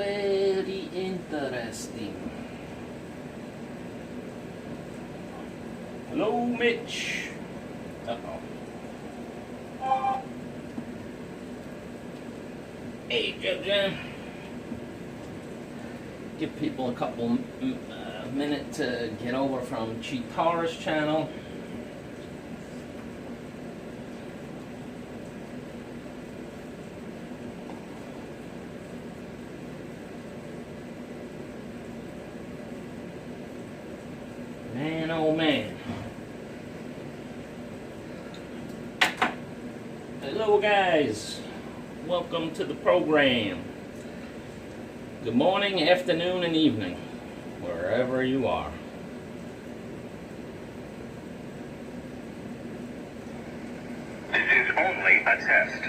Very interesting. Hello, Mitch. Uh-oh. Hey, Jim. Give people a couple minutes to get over from Chitara's channel. Man, oh man. Hello, guys. Welcome to the program. Good morning, afternoon, and evening, wherever you are. This is only a test.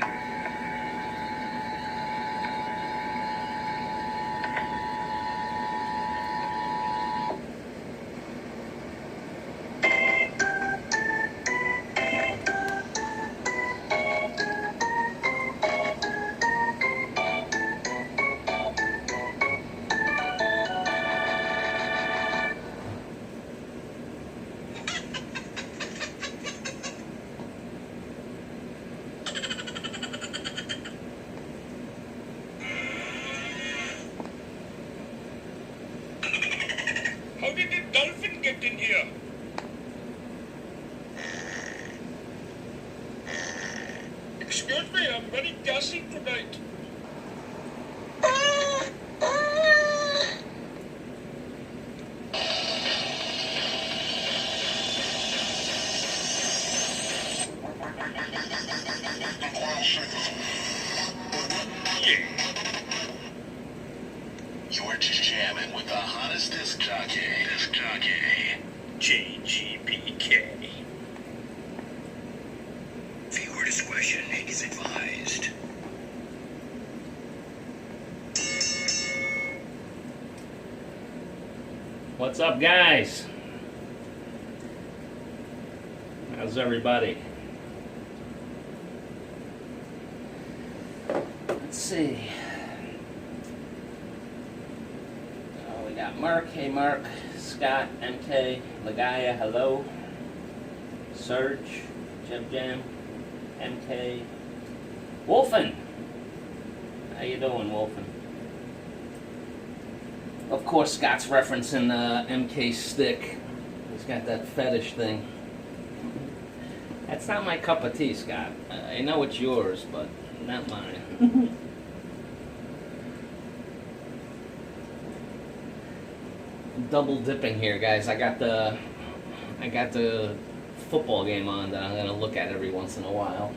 How did the dolphin get in here? Excuse me, I'm very gassy tonight. You're jamming with the hottest disc jockey. JGPK. Viewer discretion is advised. What's up, guys? How's everybody? Let's see. Oh, we got Mark. Hey, Mark. Scott, MK, Lagaya, hello. Serge, Jam, MK. Wolfen! How you doing, Wolfen? Of course, Scott's referencing MK stick. He's got that fetish thing. That's not my cup of tea, Scott. I know it's yours, but not mine. Double dipping here, guys. I got the football game on that I'm gonna look at every once in a while.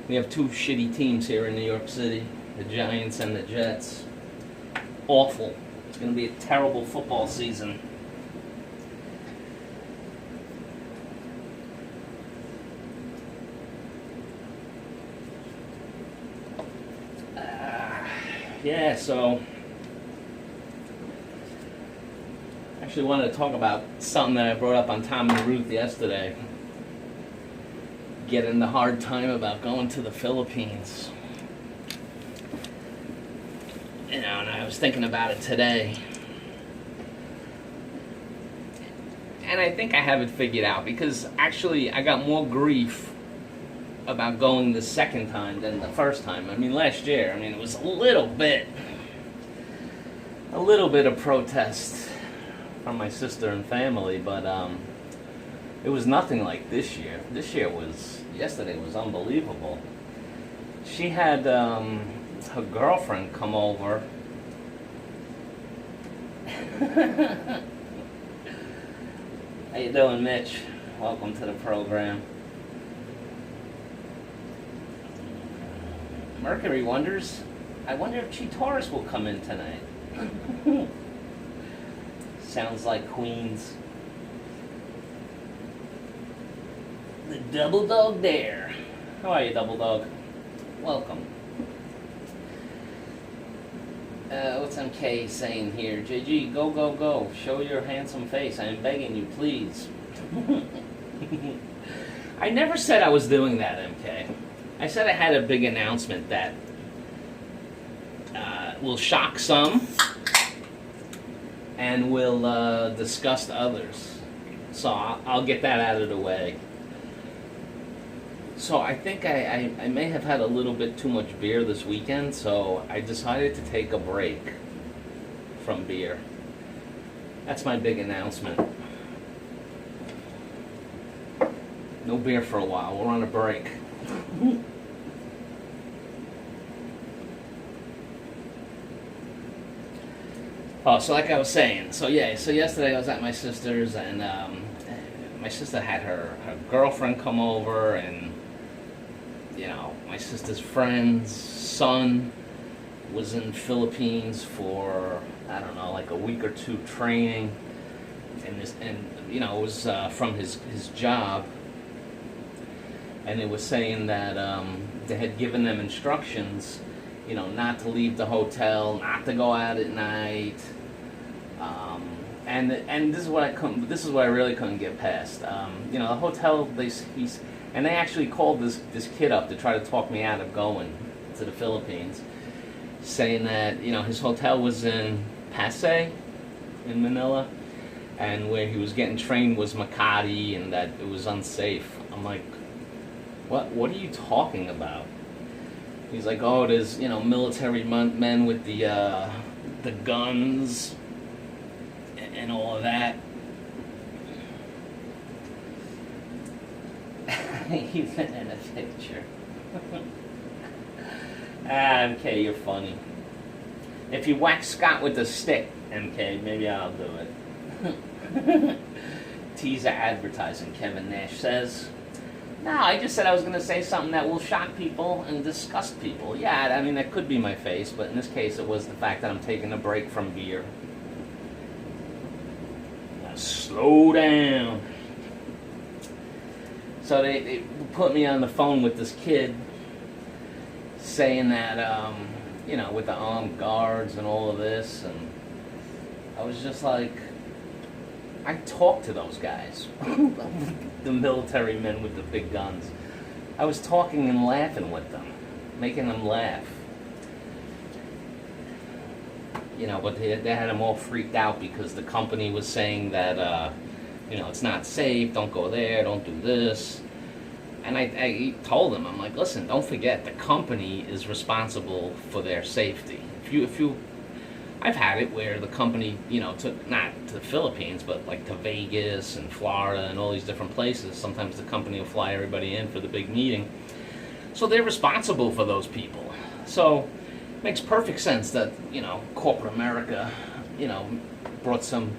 We have two shitty teams here in New York City, the Giants and the Jets. Awful. It's gonna be a terrible football season. Yeah, so actually wanted to talk about something that I brought up on Tom and Ruth yesterday. Getting the hard time about going to the Philippines. You know, and I was thinking about it today. And I think I have it figured out because actually I got more grief about going the second time than the first time. I mean, last year, it was a little bit of protest from my sister and family, but it was nothing like this year. Yesterday was unbelievable. She had her girlfriend come over. How you doing, Mitch? Welcome to the program. Mercury wonders, I wonder if Chitaurus will come in tonight. Sounds like Queens. The Double Dog Dare. How are you, Double Dog? Welcome. What's MK saying here? JG, go, go, go. Show your handsome face. I am begging you, please. I never said I was doing that, MK. I said I had a big announcement that will shock some and will disgust others. So I'll get that out of the way. So I think I may have had a little bit too much beer this weekend, so I decided to take a break from beer. That's my big announcement. No beer for a while. We're on a break. Oh, so like I was saying, so yesterday I was at my sister's, and my sister had her girlfriend come over, and my sister's friend's son was in the Philippines for, I don't know, like a week or two training, and it was from his job, and it was saying that they had given them instructions, not to leave the hotel, not to go out at night, and this is what I really couldn't get past. The hotel, they actually called this kid up to try to talk me out of going to the Philippines, saying that his hotel was in Pasay, in Manila, and where he was getting trained was Makati, and that it was unsafe. I'm like, what are you talking about? He's like, oh, there's military men with the guns and all of that. Even in a picture. MK, you're funny. If you whack Scott with the stick, MK, maybe I'll do it. Teaser advertising, Kevin Nash says. No, I just said I was going to say something that will shock people and disgust people. Yeah, I mean, that could be my face, but in this case it was the fact that I'm taking a break from beer. Now, slow down. So they put me on the phone with this kid saying that, with the armed guards and all of this, and I was just like, I talked to those guys, the military men with the big guns. I was talking and laughing with them, making them laugh. But they had them all freaked out because the company was saying that, it's not safe, don't go there, don't do this. And I told them, I'm like, listen, don't forget, the company is responsible for their safety. If you I've had it where the company, took, not to the Philippines, but like to Vegas and Florida and all these different places. Sometimes the company will fly everybody in for the big meeting. So they're responsible for those people. So it makes perfect sense that, corporate America, brought some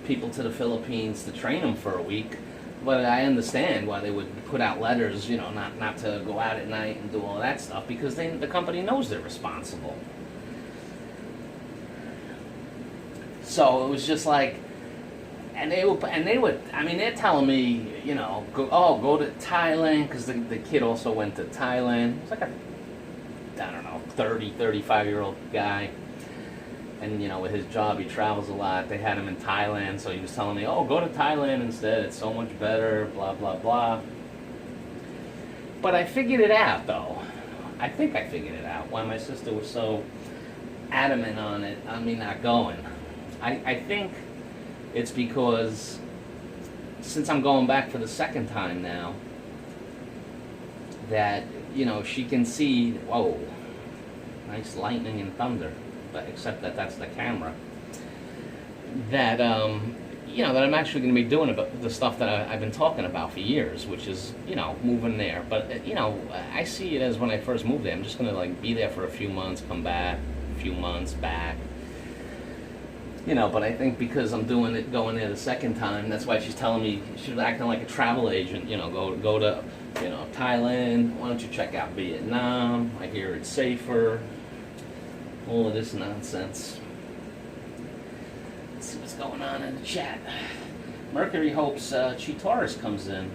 people to the Philippines to train them for a week. But I understand why they would put out letters, not to go out at night and do all that stuff, because the company knows they're responsible. So it was just like, they're telling me, go to Thailand, because the kid also went to Thailand. It's like a, 35-year-old guy. And, with his job, he travels a lot. They had him in Thailand, so he was telling me, oh, go to Thailand instead. It's so much better, blah, blah, blah. But I figured it out, though. I think I figured it out, why my sister was so adamant on it, not going. I think it's because since I'm going back for the second time now, that, she can see, whoa, nice lightning and thunder, but except that that's the camera, that, that I'm actually going to be doing about the stuff that I've been talking about for years, which is, moving there. But, I see it as when I first moved there, I'm just going to, be there for a few months, come back, a few months, back. But I think because I'm going there the second time, that's why she's telling me, she's acting like a travel agent, go to, Thailand, why don't you check out Vietnam, I hear it's safer, all of this nonsense. Let's see what's going on in the chat. Mercury hopes Chi comes in.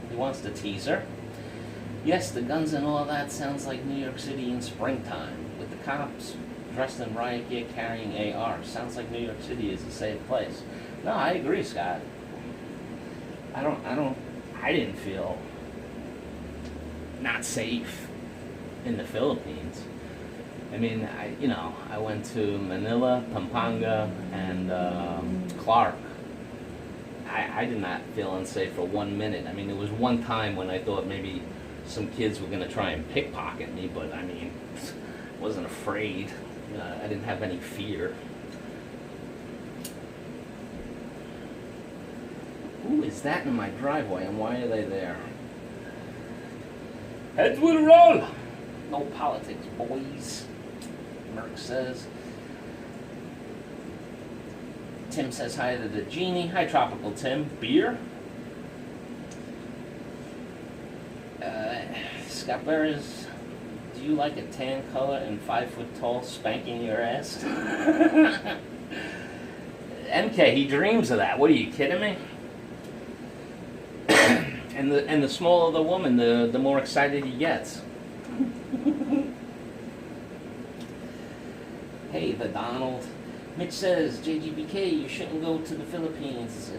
He wants to tease her. Yes, the guns and all that sounds like New York City in springtime, with the cops dressed in riot gear carrying AR. Sounds like New York City is a safe place. No, I agree, Scott. I didn't feel not safe in the Philippines. I mean, I went to Manila, Pampanga, and Clark. I did not feel unsafe for 1 minute. I mean, there was one time when I thought maybe some kids were going to try and pickpocket me, but I mean, wasn't afraid. I didn't have any fear. Who is that in my driveway, and why are they there? Heads will roll! No politics, boys. Merc says. Tim says hi to the genie. Hi, Tropical Tim. Beer? Scott Burris, do you like a tan color and 5 foot tall spanking your ass? MK, he dreams of that. What are you kidding me? and the smaller the woman, the more excited he gets. Hey, the Donald. Mitch says, JGBK, you shouldn't go to the Philippines.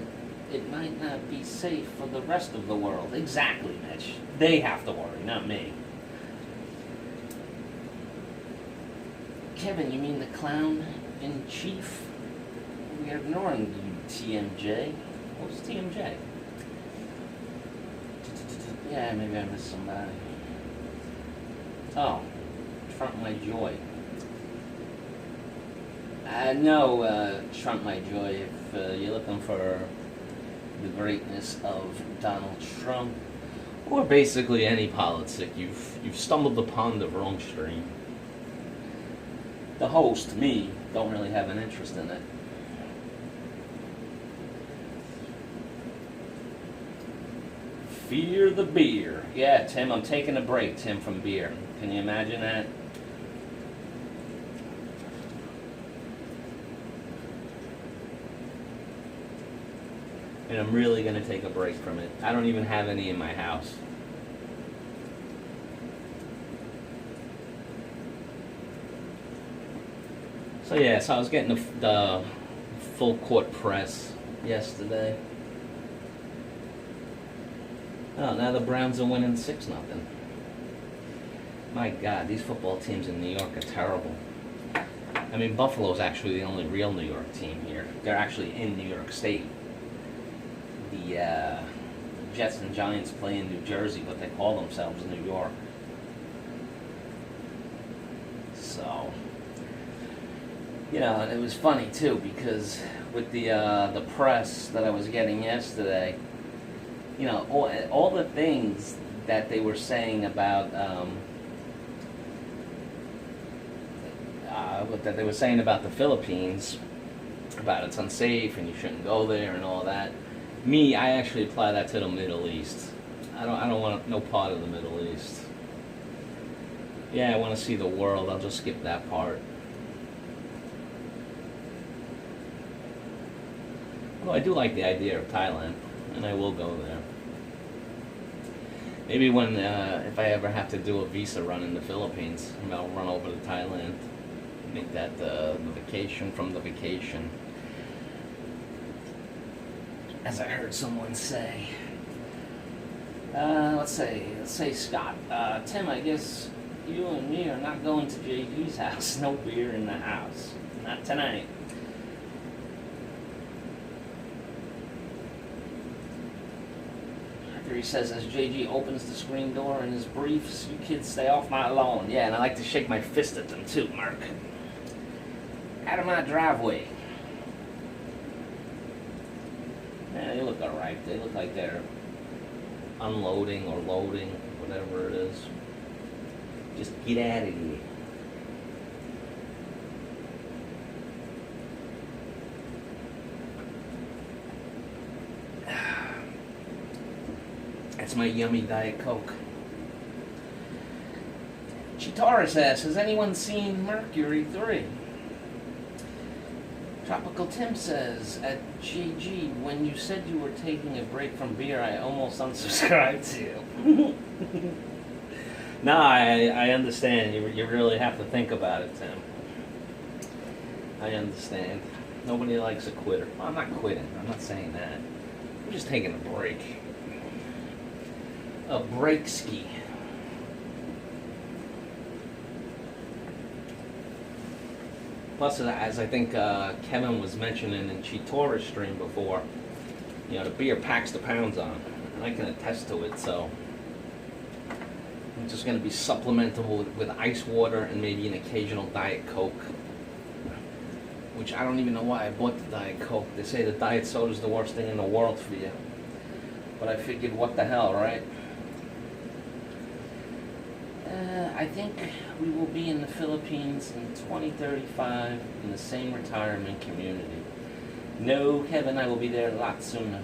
It might not be safe for the rest of the world. Exactly, Mitch. They have to worry, not me. Kevin, you mean the clown in chief? We are ignoring you, TMJ. What's TMJ? Yeah, maybe I missed somebody. Oh, Trump My Joy. No, Trump My Joy, if you're looking for the greatness of Donald Trump, or basically any politic, you've stumbled upon the wrong stream. The host, me, don't really have an interest in it. Fear the beer. Yeah, Tim, I'm taking a break, Tim, from beer. Can you imagine that? And I'm really going to take a break from it. I don't even have any in my house. So yeah, so I was getting the full court press yesterday. Oh, now the Browns are winning 6-0. My God, these football teams in New York are terrible. I mean, Buffalo's actually the only real New York team here. They're actually in New York State. The Jets and Giants play in New Jersey, but they call themselves New York. So, it was funny too, because with the press that I was getting yesterday, all the things that they were saying about the Philippines, about it's unsafe and you shouldn't go there and all that. Me, I actually apply that to the Middle East. I don't want no part of the Middle East. Yeah, I want to see the world. I'll just skip that part. Although I do like the idea of Thailand, and I will go there. Maybe when, if I ever have to do a visa run in the Philippines, I'll run over to Thailand. Make that the vacation from the vacation. As I heard someone say. Let's say Scott. Tim, I guess you and me are not going to JG's house. No beer in the house. Not tonight. He says, as JG opens the screen door in his briefs, you kids stay off my lawn. Yeah, and I like to shake my fist at them too, Mark. Out of my driveway. Yeah, they look alright. They look like they're unloading or loading, whatever it is. Just get out of here. That's my yummy Diet Coke. Chitaurus asks, has anyone seen Mercury 3? Tropical Tim says, at GG, when you said you were taking a break from beer, I almost unsubscribed to you. No, I understand. You really have to think about it, Tim. I understand. Nobody likes a quitter. Well, I'm not quitting. I'm not saying that. I'm just taking a break. A break ski. Plus, as I think Kevin was mentioning in Chitora's stream before, you know, the beer packs the pounds on, and I can attest to it. So I'm just going to be supplementable with ice water and maybe an occasional Diet Coke, which I don't even know why I bought the Diet Coke. They say the Diet Soda is the worst thing in the world for you, but I figured, what the hell, right? I think we will be in the Philippines in 2035 in the same retirement community. No, Kevin, I will be there a lot sooner.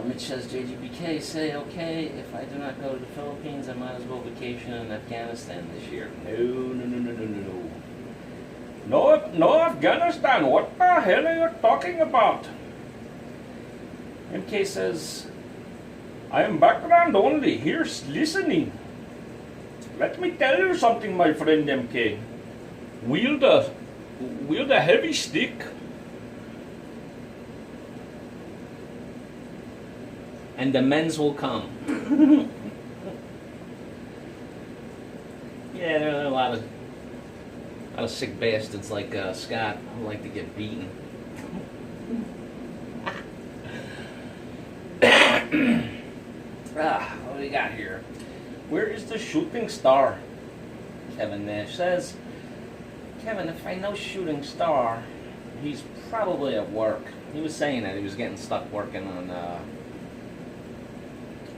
Mitch says, JGBK, say okay, if I do not go to the Philippines, I might as well vacation in Afghanistan this year. No, no Afghanistan, what the hell are you talking about? MK says, I am background only, here's listening. Let me tell you something, my friend MK. Wield a heavy stick. And the men's will come. Yeah, there are a lot of sick bastards like Scott who like to get beaten. What do we got here? Where is the shooting star? Kevin Nash says, Kevin, if I know shooting star, he's probably at work. He was saying that he was getting stuck working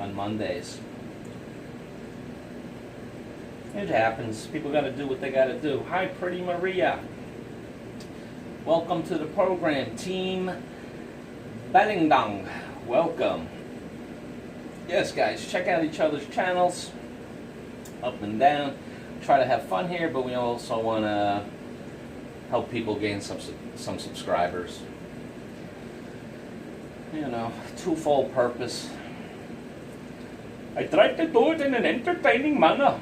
on Mondays. It happens. People got to do what they got to do. Hi, Pretty Maria. Welcome to the program, Team Bellingdong. Welcome. Yes, guys, check out each other's channels, up and down. Try to have fun here, but we also want to help people gain some subscribers. You know, twofold purpose. I tried to do it in an entertaining manner.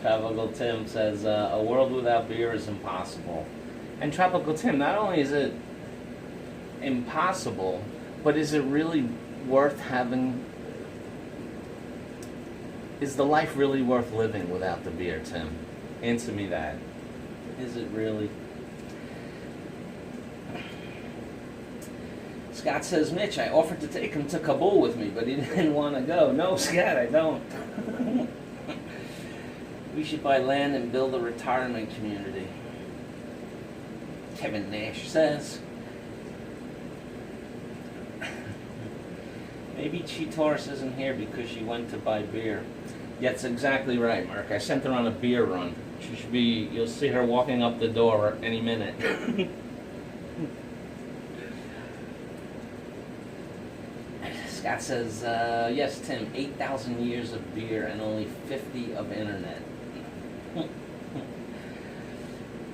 Tropical Tim says, a world without beer is impossible. And Tropical Tim, not only is it impossible, but is it really worth having? Is the life really worth living without the beer, Tim? Answer me that. Is it really? Scott says, Mitch, I offered to take him to Kabul with me, but he didn't want to go. No, Scott, I don't. We should buy land and build a retirement community. Kevin Nash says, maybe Chitoris isn't here because she went to buy beer. That's exactly right, Mark. I sent her on a beer run. She should be, you'll see her walking up the door any minute. Scott says, yes, Tim, 8,000 years of beer and only 50 of internet.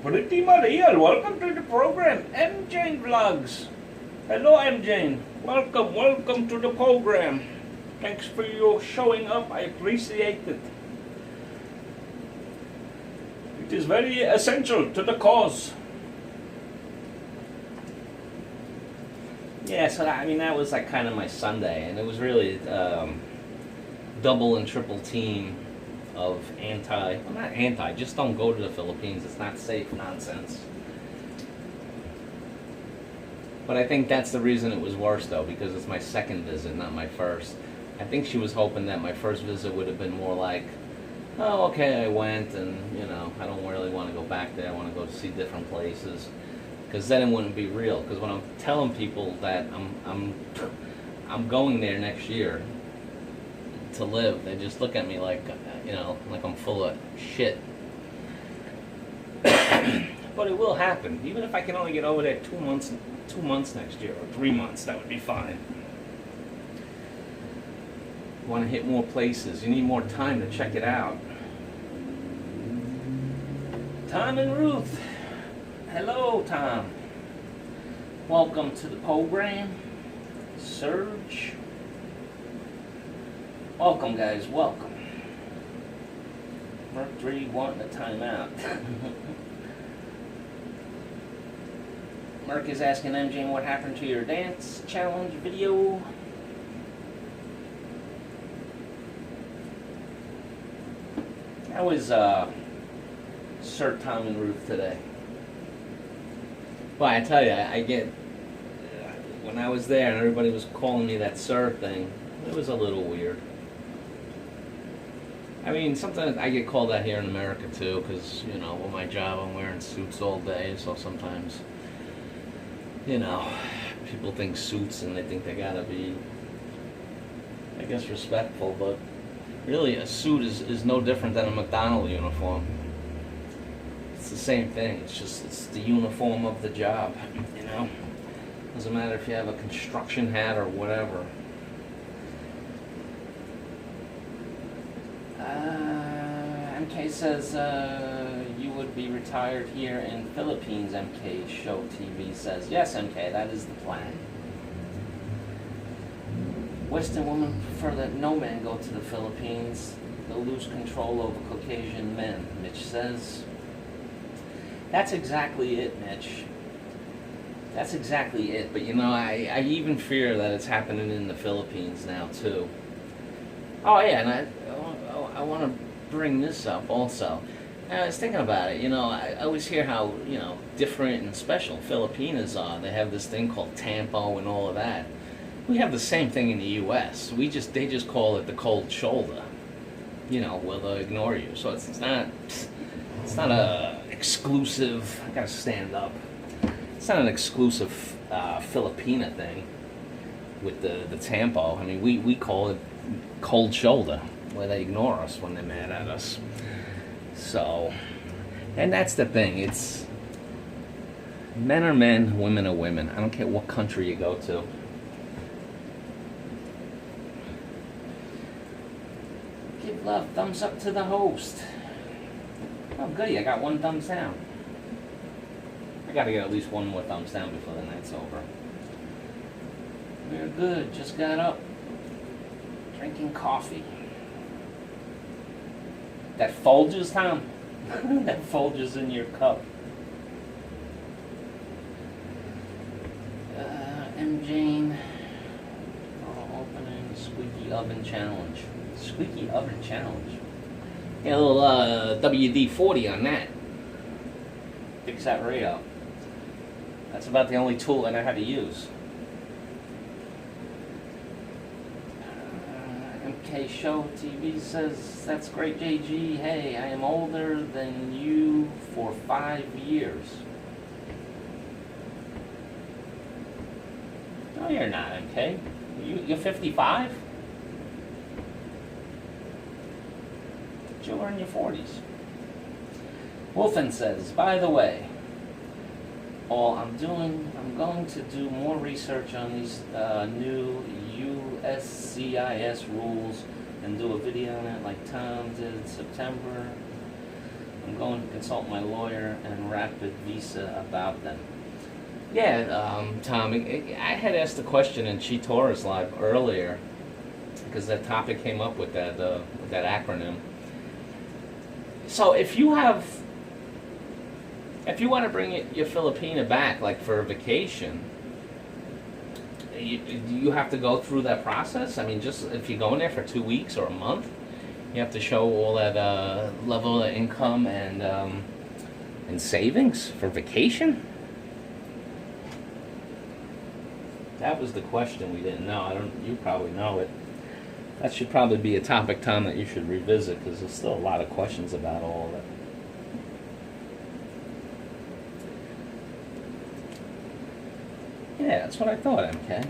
Pretty Maria, welcome to the program. MJ Vlogs. Hello, MJ. Welcome to the program. Thanks for your showing up. I appreciate it. It is very essential to the cause. Yeah, so that was like kind of my Sunday, and it was really double and triple team of not anti, just don't go to the Philippines, it's not safe nonsense. But I think that's the reason it was worse, though, because it's my second visit, not my first. I think she was hoping that my first visit would have been more like, oh, okay, I went, and, you know, I don't really want to go back there, I want to go see different places. Because then it wouldn't be real. Because when I'm telling people that I'm going there next year to live, they just look at me like, you know, like I'm full of shit. But it will happen. Even if I can only get over there 2 months next year, or 3 months, that would be fine. You want to hit more places. You need more time to check it out. Tom and Ruth. Hello, Tom. Welcome to the program. Serge. Welcome, guys. Welcome. Merc 3 wanting a timeout. Merc is asking MJ what happened to your dance challenge video. How is Sir Tom and Ruth today? Well, I tell you, I get when I was there and everybody was calling me that sir thing. It was a little weird. I mean, sometimes I get called that here in America too, because you know, with my job, I'm wearing suits all day, so sometimes, you know, people think suits and they think they gotta be, I guess, respectful, but really a suit is no different than a McDonald's uniform. It's the same thing. It's the uniform of the job, you know. Doesn't matter if you have a construction hat or whatever. MK says you would be retired here in Philippines. MK Show TV says yes, MK. That is the plan. Western women prefer that no man go to the Philippines. They'll lose control over Caucasian men, Mitch says. That's exactly it, Mitch. That's exactly it. But you know, I even fear that it's happening in the Philippines now too. Oh yeah, and I want to bring this up also. I was thinking about it. You know, I always hear how, you know, different and special Filipinas are. They have this thing called Tampo and all of that. We have the same thing in the U.S. They just call it the cold shoulder. You know, where they'll ignore you. So it's not a exclusive. I gotta stand up. It's not an exclusive Filipina thing with the Tampo. I mean, we call it cold shoulder, where they ignore us when they're mad at us. So, and that's the thing. It's men are men, women are women. I don't care what country you go to. Give love, thumbs up to the host. Oh, goody, I got one thumbs down. I gotta get at least one more thumbs down before the night's over. We're good, just got up. Drinking coffee. That Folgers, Tom? That Folgers in your cup. M. Jane. Opening Squeaky Oven Challenge. Squeaky Oven Challenge. Yeah, a little WD-40 on that. Fix that right up. That's about the only tool I know how to use. MK Show TV says, that's great, JG. Hey, I am older than you for 5 years. No, you're not, MK. You're 55? You were in your 40s. Wolfen says, by the way, I'm going to do more research on these new USCIS rules and do a video on it like Tom did in September. I'm going to consult my lawyer and Rapid Visa about them. Yeah, Tom, I had asked a question in Chi Taurus Live earlier because that topic came up with that acronym. So if you want to bring your Filipina back, like for a vacation, you have to go through that process? I mean, just if you're going there for 2 weeks or a month, you have to show all that level of income and savings for vacation? That was the question we didn't know. You probably know it. That should probably be a topic, Tom, that you should revisit, because there's still a lot of questions about all of it. Yeah, that's what I thought, MK.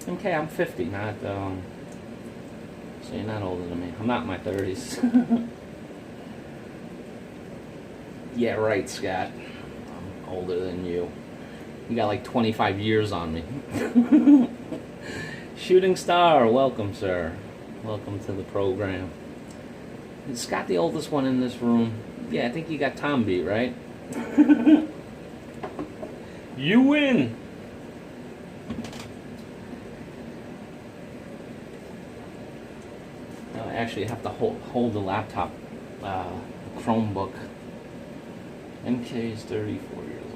MK, I'm 50, not, so you're not older than me. I'm not in my 30s. Yeah, right, Scott. I'm older than you. You got like 25 years on me. Shooting Star, welcome, sir. Welcome to the program. Is Scott the oldest one in this room? Yeah, I think you got Tom beat, right? You win! No, actually, you have to hold the laptop, Chromebook. MK is 34 years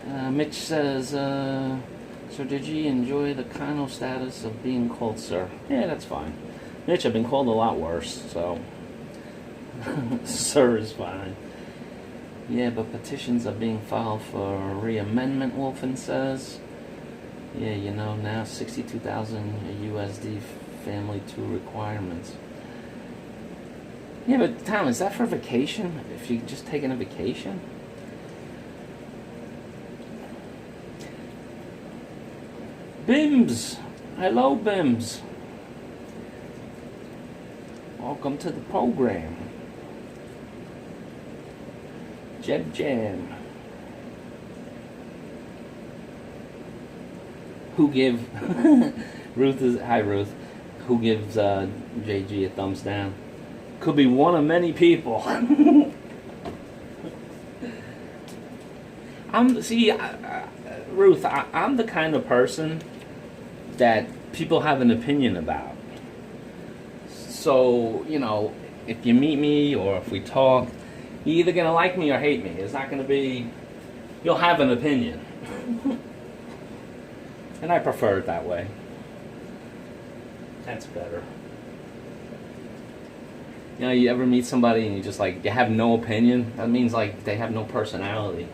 old. Mitch says, Sir, did you enjoy the Kano status of being called sir? Yeah, that's fine. Mitch, I've been called a lot worse, so sir is fine. Yeah, but petitions are being filed for reamendment, Wolfen says. Yeah, you know, now 62,000 USD family 2 requirements. Yeah, but Tom, is that for vacation? If you're just taking a vacation? Bims! Hello, Bims. Welcome to the program. Jeb Jam. Who give Ruth is hi Ruth. Who gives JG a thumbs down? Could be one of many people. Ruth, I'm the kind of person that people have an opinion about. So, you know, if you meet me or if we talk, you're either going to like me or hate me. It's not going to be, you'll have an opinion. And I prefer it that way. That's better. You know, you ever meet somebody and you just like, you have no opinion? That means like they have no personality.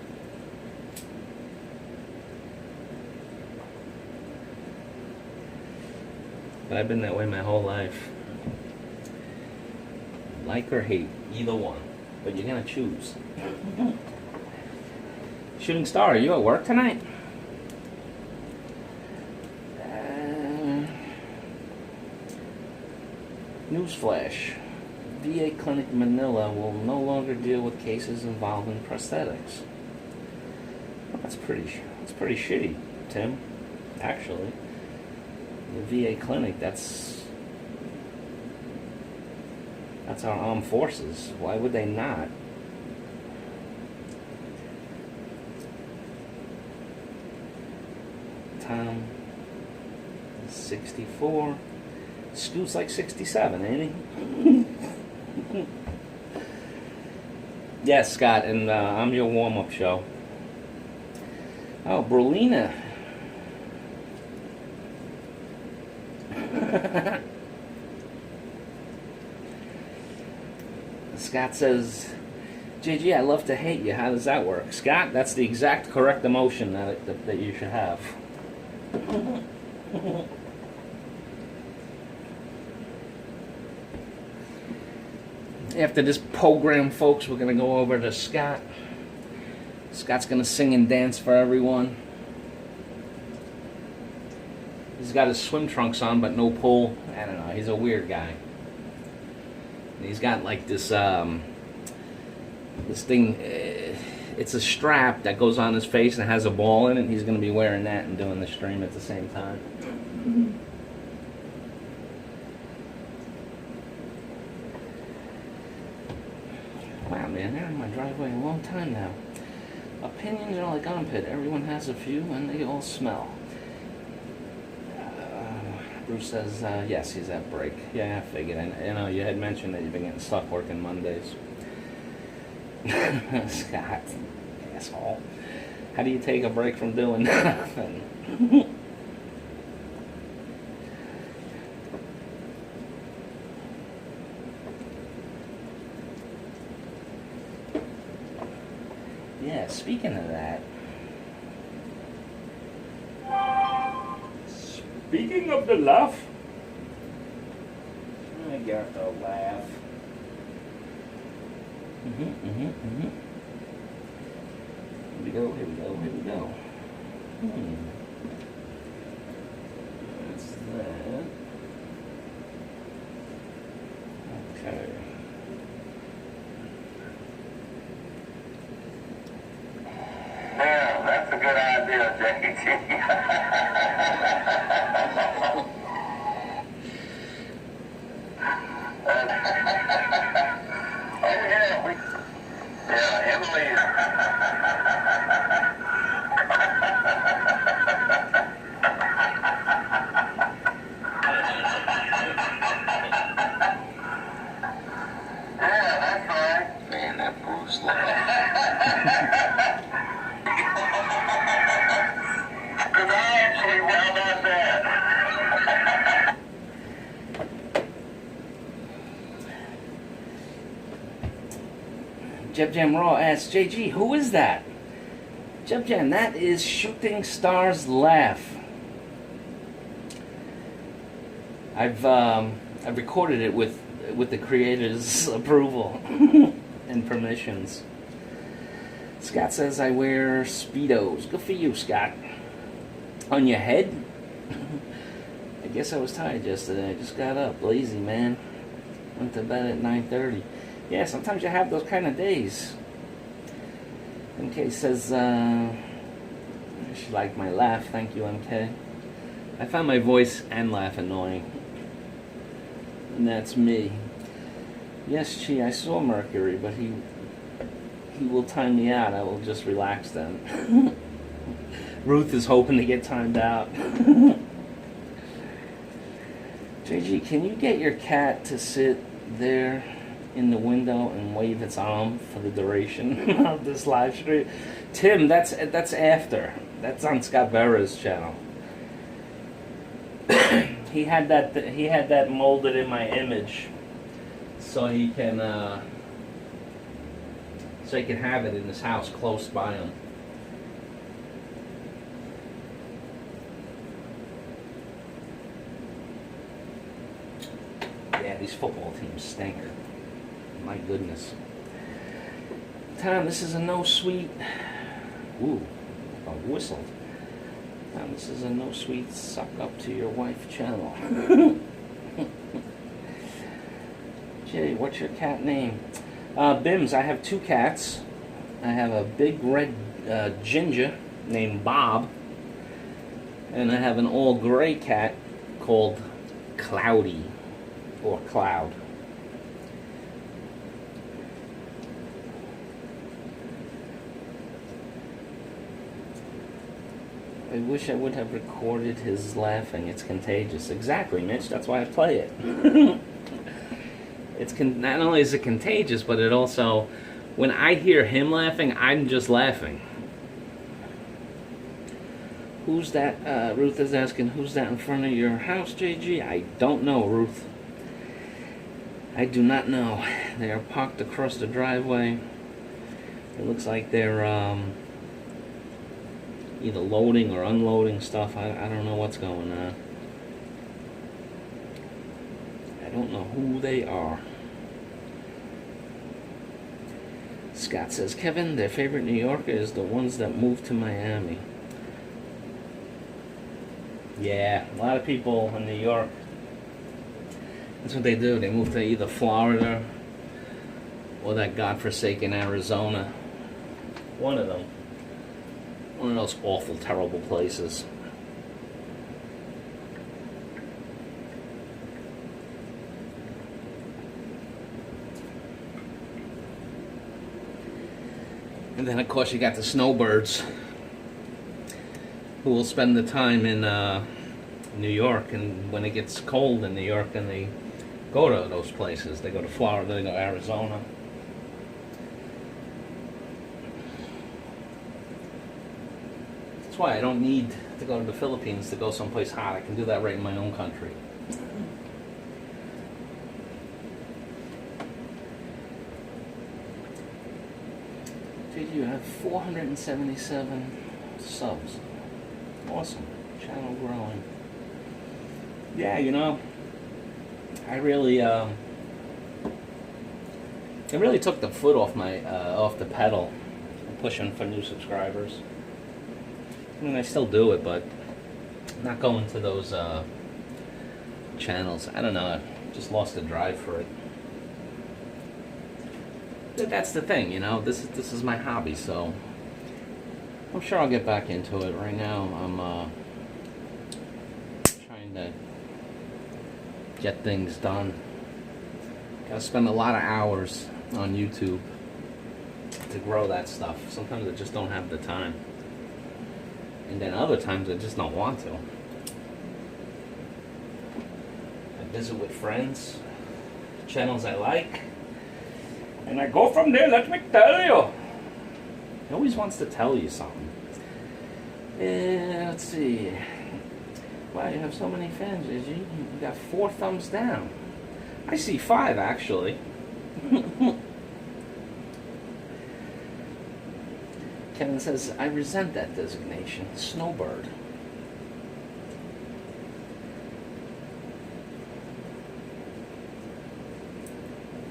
But I've been that way my whole life. Like or hate, either one. But you're gonna choose. Shooting Star, are you at work tonight? Newsflash. VA Clinic Manila will no longer deal with cases involving prosthetics. Well, that's pretty shitty, Tim. Actually, the VA clinic, that's our armed forces. Why would they not? Tom is 64. Scoot's like 67, ain't he? Yes, Scott, and I'm your warm-up show. Oh, Brolina. Scott says, JG, I love to hate you. How does that work? Scott, that's the exact correct emotion that you should have. After this program, folks, we're going to go over to Scott. Scott's going to sing and dance for everyone. He's got his swim trunks on, but no pull. I don't know. He's a weird guy. And he's got like this thing. It's a strap that goes on his face and it has a ball in it. And he's going to be wearing that and doing the stream at the same time. Wow, man, they're in my driveway a long time now. Opinions are like armpit. Everyone has a few, and they all smell. Bruce says, yes, he's at break. Yeah, I figured. I know you had mentioned that you've been getting stuck working Mondays. Scott, asshole. How do you take a break from doing nothing? Yeah, speaking of that. Speaking of the laugh. I got the laugh. Here we go. That's that. Okay. Yeah, that's a good idea, JT. Jeb Jam Raw asks, JG, who is that? Jeb Jam, that is Shooting Stars Laugh. I've recorded it with the creator's approval and permissions. Scott says I wear Speedos. Good for you, Scott. On your head? I guess I was tired yesterday. I just got up. Lazy, man. Went to bed at 9:30. Yeah, sometimes you have those kind of days. MK says, she liked my laugh. Thank you, MK. I found my voice and laugh annoying. And that's me. Yes, Chi, I saw Mercury, but he will time me out. I will just relax then. Ruth is hoping to get timed out. JG, can you get your cat to sit there in the window and wave its arm for the duration of this live stream? Tim, that's after. That's on Scott Berra's channel. He had that molded in my image, so he can have it in his house close by him. Yeah, these football teams stink. My goodness. Tom, this is a no sweet. Ooh, I whistled. Tom, this is a no sweet suck up to your wife channel. Jay, what's your cat name? Bims, I have two cats. I have a big red ginger named Bob, and I have an all gray cat called Cloudy, or Cloud. I wish I would have recorded his laughing. It's contagious. Exactly, Mitch. That's why I play it. Not only is it contagious, but it also, when I hear him laughing, I'm just laughing. Who's that? Ruth is asking, who's that in front of your house, JG? I don't know, Ruth. I do not know. They are parked across the driveway. It looks like they're either loading or unloading stuff. I don't know what's going on. I don't know who they are. Scott says, Kevin, their favorite New Yorker is the ones that moved to Miami. Yeah, a lot of people in New York, that's what they do. They move to either Florida or that godforsaken Arizona. One of them. One of those awful, terrible places. And then, of course, you got the snowbirds who will spend the time in New York, and when it gets cold in New York, and they go to those places. They go to Florida, they go to Arizona. That's why I don't need to go to the Philippines to go someplace hot. I can do that right in my own country. Dude, you have 477 subs. Awesome. Channel growing. Yeah, you know, I really, it really took the foot off the pedal, pushing for new subscribers. I mean, I still do it, but not going to those channels. I don't know. I just lost the drive for it. But that's the thing, you know. This is my hobby, so I'm sure I'll get back into it. Right now, I'm trying to get things done. Gotta spend a lot of hours on YouTube to grow that stuff. Sometimes I just don't have the time. And then other times I just don't want to. I visit with friends, channels I like, and I go from there, let me tell you. He always wants to tell you something. Let's see. Wow, you have so many fans, Izzy. You got 4 thumbs down. I see 5, actually. Kevin says, I resent that designation. Snowbird.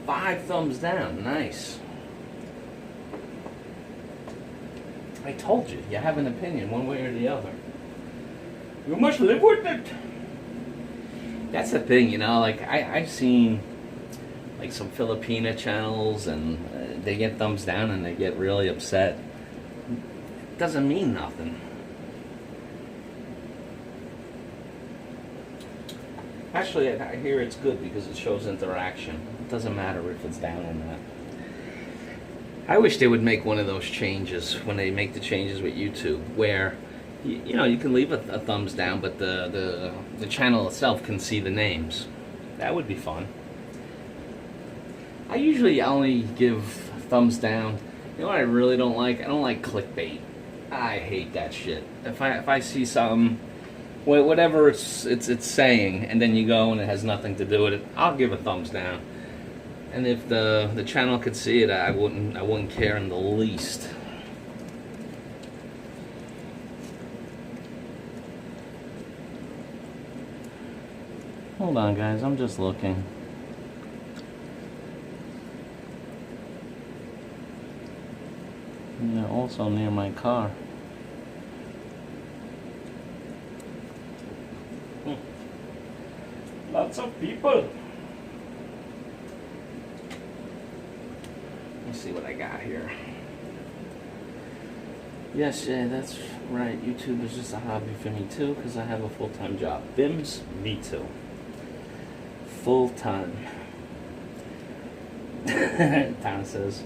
Five thumbs down. Nice. I told you, you have an opinion one way or the other. You must live with it. That's the thing, you know, like I've seen like some Filipina channels and they get thumbs down and they get really upset. It doesn't mean nothing. Actually, I hear it's good because it shows interaction. It doesn't matter if it's down or not. I wish they would make one of those changes when they make the changes with YouTube, where you know you can leave a thumbs down, but the channel itself can see the names. That would be fun. I usually only give thumbs down. You know what I really don't like? I don't like clickbait. I hate that shit. If I see something, whatever it's saying, and then you go and it has nothing to do with it, I'll give a thumbs down. And if the channel could see it, I wouldn't care in the least. Hold on, guys. I'm just looking. And they're also near my car. Lots of people. Let's see what I got here. Yes, yeah, that's right. YouTube is just a hobby for me too, because I have a full-time job. Bims, me too. Full-time. Tom says,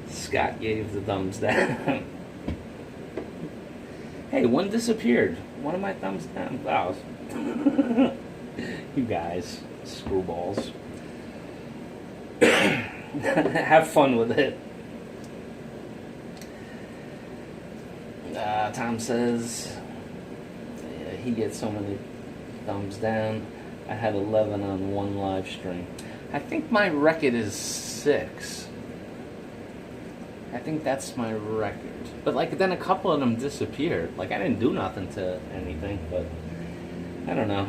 Scott gave the thumbs down. Hey, one disappeared. One of my thumbs down. Wow. You guys, screwballs. Have fun with it. Tom says he gets so many thumbs down. I had 11 on one live stream. I think my record is 6. I think that's my record. But like then a couple of them disappeared. Like I didn't do nothing to anything, but I don't know.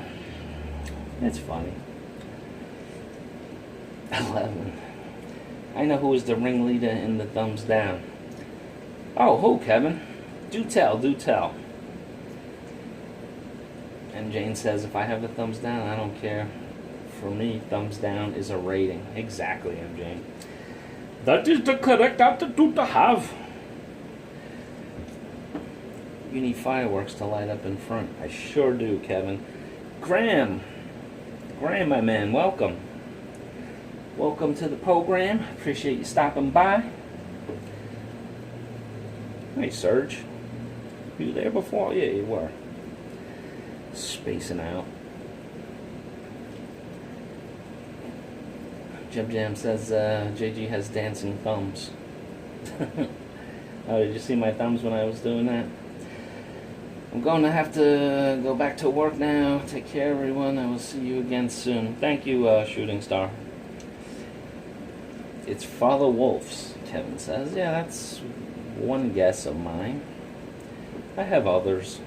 It's funny. 11. I know who was the ringleader in the thumbs down. Oh, who, Kevin? Do tell, do tell. And Jane says, if I have a thumbs down, I don't care. For me, thumbs down is a rating. Exactly, MJ. That is the correct attitude to have. You need fireworks to light up in front. I sure do, Kevin. Graham, my man, welcome. Welcome to the program. Appreciate you stopping by. Hey, Serge. You there before? Yeah, you were. Spacing out. Jeb Jam says JG has dancing thumbs. Oh, did you see my thumbs when I was doing that? I'm going to have to go back to work now. Take care, everyone. I will see you again soon. Thank you, Shooting Star. It's Father Wolf's, Kevin says. Yeah, that's one guess of mine. I have others.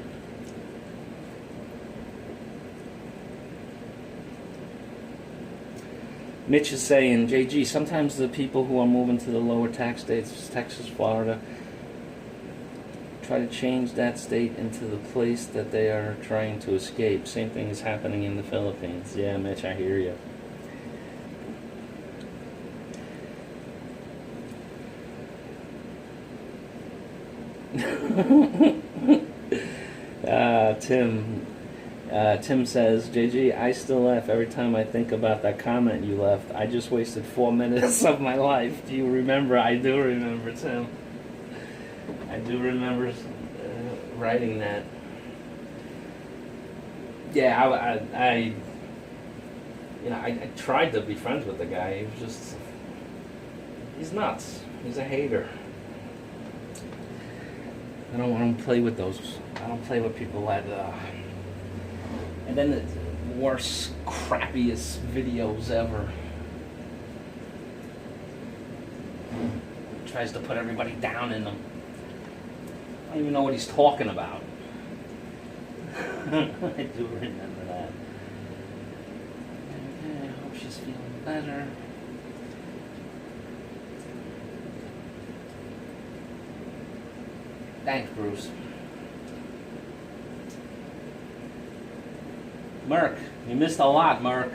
Mitch is saying, JG, sometimes the people who are moving to the lower tax states, Texas, Florida, try to change that state into the place that they are trying to escape. Same thing is happening in the Philippines. Yeah, Mitch, I hear you. Tim says, JG, I still laugh every time I think about that comment you left. I just wasted 4 minutes of my life. Do you remember? I do remember, Tim. I do remember writing that. Yeah, I tried to be friends with the guy. He was just, he's nuts. He's a hater. I don't play with those. I don't play with people that. And then the worst, crappiest videos ever. Tries to put everybody down in them. don't even know what he's talking about. I do remember that. Okay, I hope she's feeling better. Thanks, Bruce. Merc, you missed a lot, Merc.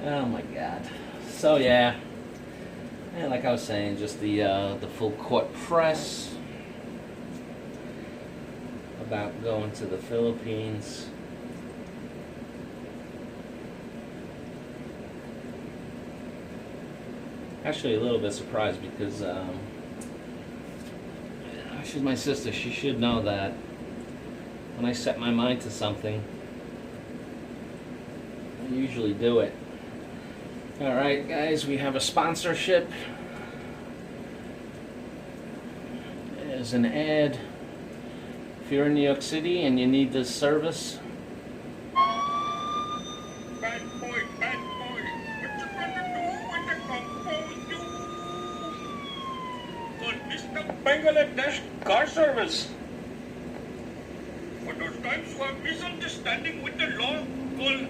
Oh my God. So yeah, and like I was saying, just the full court press about going to the Philippines. Actually, a little bit surprised because she's my sister. She should know that when I set my mind to something, I usually do it. All right, guys, we have a sponsorship. There's an ad. If you're in New York City and you need this service, Bad boy, bad boy. What you gonna do when the cops you? Call Mr. Bangladesh car service. For those times who are misunderstanding with the law, call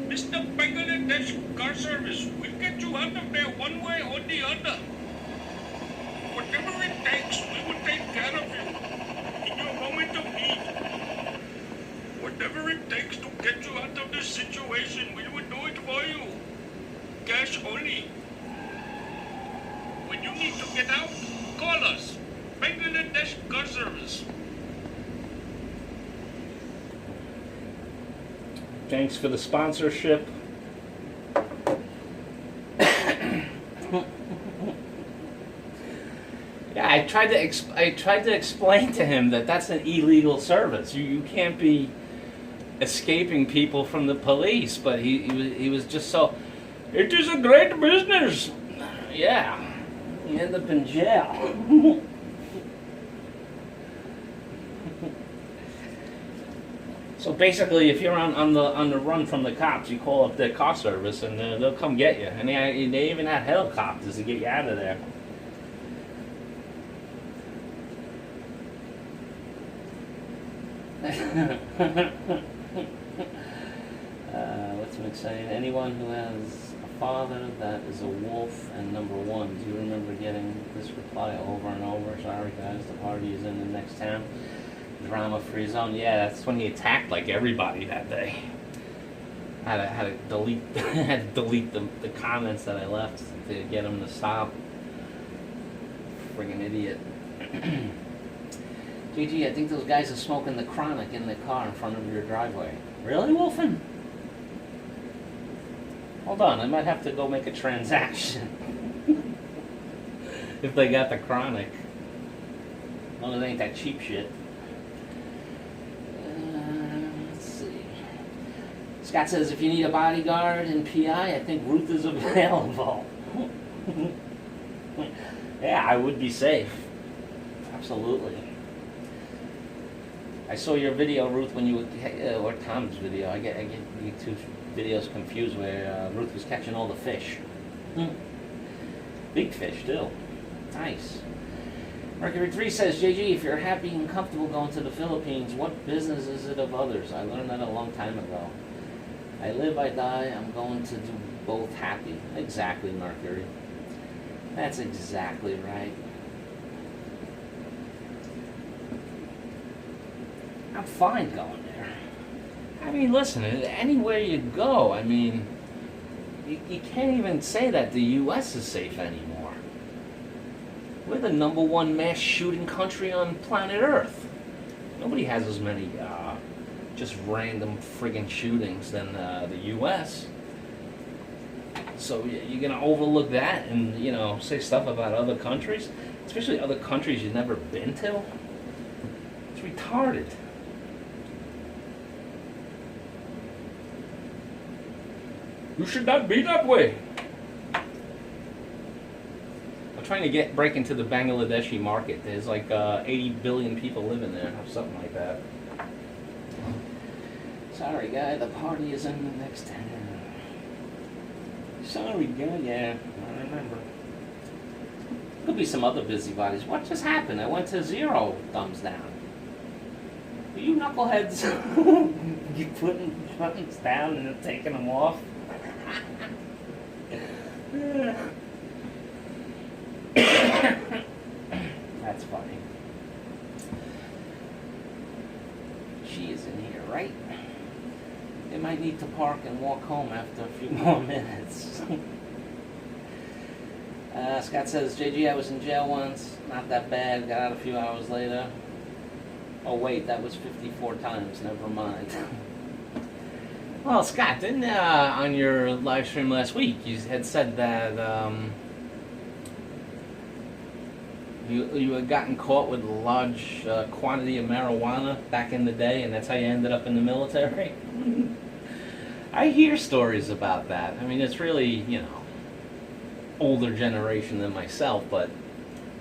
Mr. Bangladesh car service. We'll get you out of there one way or the other. Whatever it takes, we will take care of you in your moment of need. Whatever it takes to get you out of this situation, we will do it for you. Cash only. When you need to get out, call us. Bangladesh car service. thanks for the sponsorship. Yeah, I tried to explain to him that that's an illegal service. You can't be escaping people from the police, but he was just so. It is a great business. Yeah, you end up in jail. So basically, if you're on the run from the cops, you call up their car service and they'll come get you. And they even have helicopters to get you out of there. What's Mick saying? Anyone who has a father that is a wolf and number one. Do you remember getting this reply over and over? Sorry guys, the party is in the next town. Drama-free zone. Yeah, that's when he attacked like everybody that day. I had to delete had to delete the comments that I left to get him to stop. Friggin' idiot. GG, I think those guys are smoking the chronic in the car in front of your driveway. Really, Wolfen? Hold on, I might have to go make a transaction. If they got the chronic. As long as it ain't that cheap shit. Let's see. Scott says, if you need a bodyguard in PI, I think Ruth is available. Yeah, I would be safe. Absolutely. I saw your video, Ruth, when you or Tom's video. I get you two videos confused where Ruth was catching all the fish. Big fish, too. Nice. Mercury 3 says, JG, if you're happy and comfortable going to the Philippines, what business is it of others? I learned that a long time ago. I live, I die, I'm going to do both happy. Exactly, Mercury. That's exactly right. I'm fine going there. I mean, listen, anywhere you go, I mean, you can't even say that the U.S. is safe anymore. We're the #1 mass shooting country on planet Earth. Nobody has as many just random friggin' shootings than the U.S. So you're gonna overlook that and, you know, say stuff about other countries, especially other countries you've never been to? It's retarded. You should not be that way. I'm trying to break into the Bangladeshi market. There's like 80 billion people living there, or something like that. Sorry, guy, the party is in the next town. Sorry, girl. Yeah, I remember. Could be some other busybodies. What just happened? I went to 0 thumbs down. Are you knuckleheads you putting buttons down and then taking them off? That's funny. She is in here, right? They might need to park and walk home after a few more minutes. Scott says, JG, I was in jail once. Not that bad. Got out a few hours later. Oh, wait, that was 54 times. Never mind. Well, Scott, didn't on your live stream last week, you had said that you had gotten caught with a large quantity of marijuana back in the day, and that's how you ended up in the military? I hear stories about that. I mean, it's really, you know, older generation than myself, but,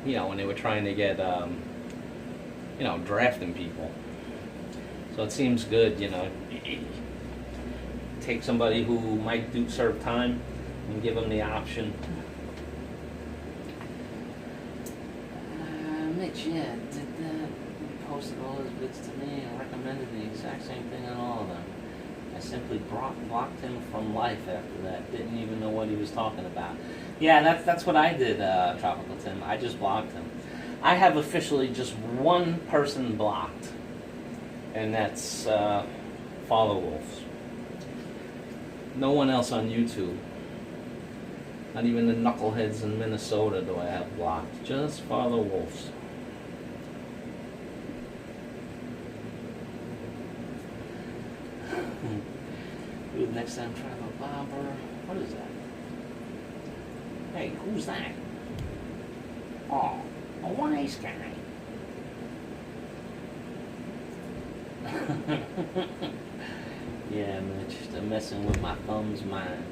you know, when they were trying to get, you know, drafting people. So it seems good, you know. Take somebody who might serve time and give them the option. Mitch, yeah, did that. He posted all his bits to me and recommended the exact same thing on all of them. I simply blocked him from life after that. Didn't even know what he was talking about. Yeah, that's what I did, Tropical Tim. I just blocked him. I have officially just one person blocked, and that's Father Wolves. No one else on YouTube. Not even the knuckleheads in Minnesota do I have blocked. Just Father Wolves. Dude, next time try a bobber. What is that? Hey, who's that? Oh, a wise guy. Yeah, Mitch, they're messing with my thumb's mind.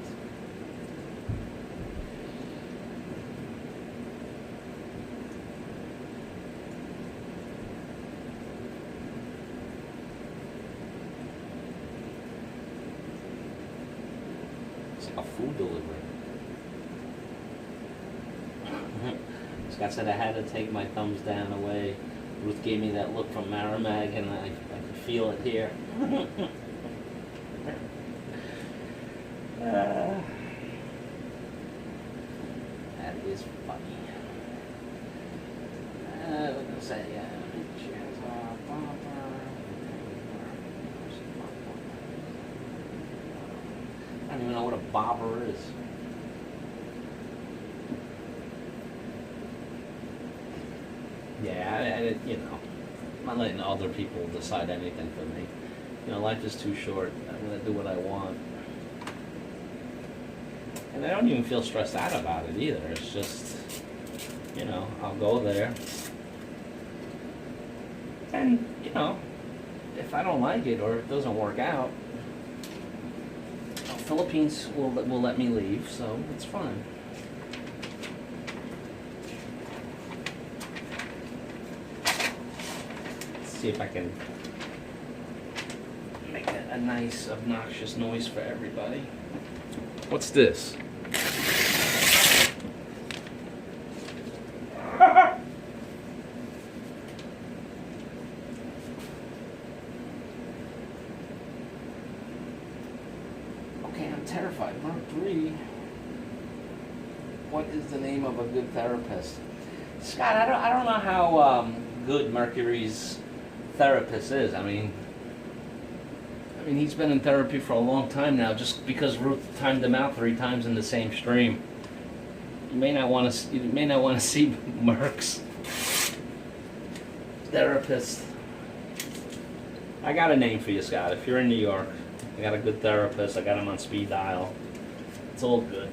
It's like a food delivery. Scott said I had to take my thumbs down away. Ruth gave me that look from Maramag, and I could feel it here. That is funny. What was I gonna say? I don't even know what a bobber is. Yeah, you know, I'm not letting other people decide anything for me. You know, life is too short. I'm gonna do what I want. And I don't even feel stressed out about it either. It's just, you know, I'll go there. And, you know, if I don't like it or it doesn't work out, Philippines will let me leave, so it's fine. Let's see if I can make a nice, obnoxious noise for everybody. What's this? Okay, I'm terrified. Mark 3. What is the name of a good therapist? Scott, I don't know how good Mercury's therapist is. I mean, he's been in therapy for a long time now. Just because Ruth timed him out 3 times in the same stream, you may not want to see Merc's therapist. I got a name for you, Scott. If you're in New York, I got a good therapist. I got him on speed dial. It's all good.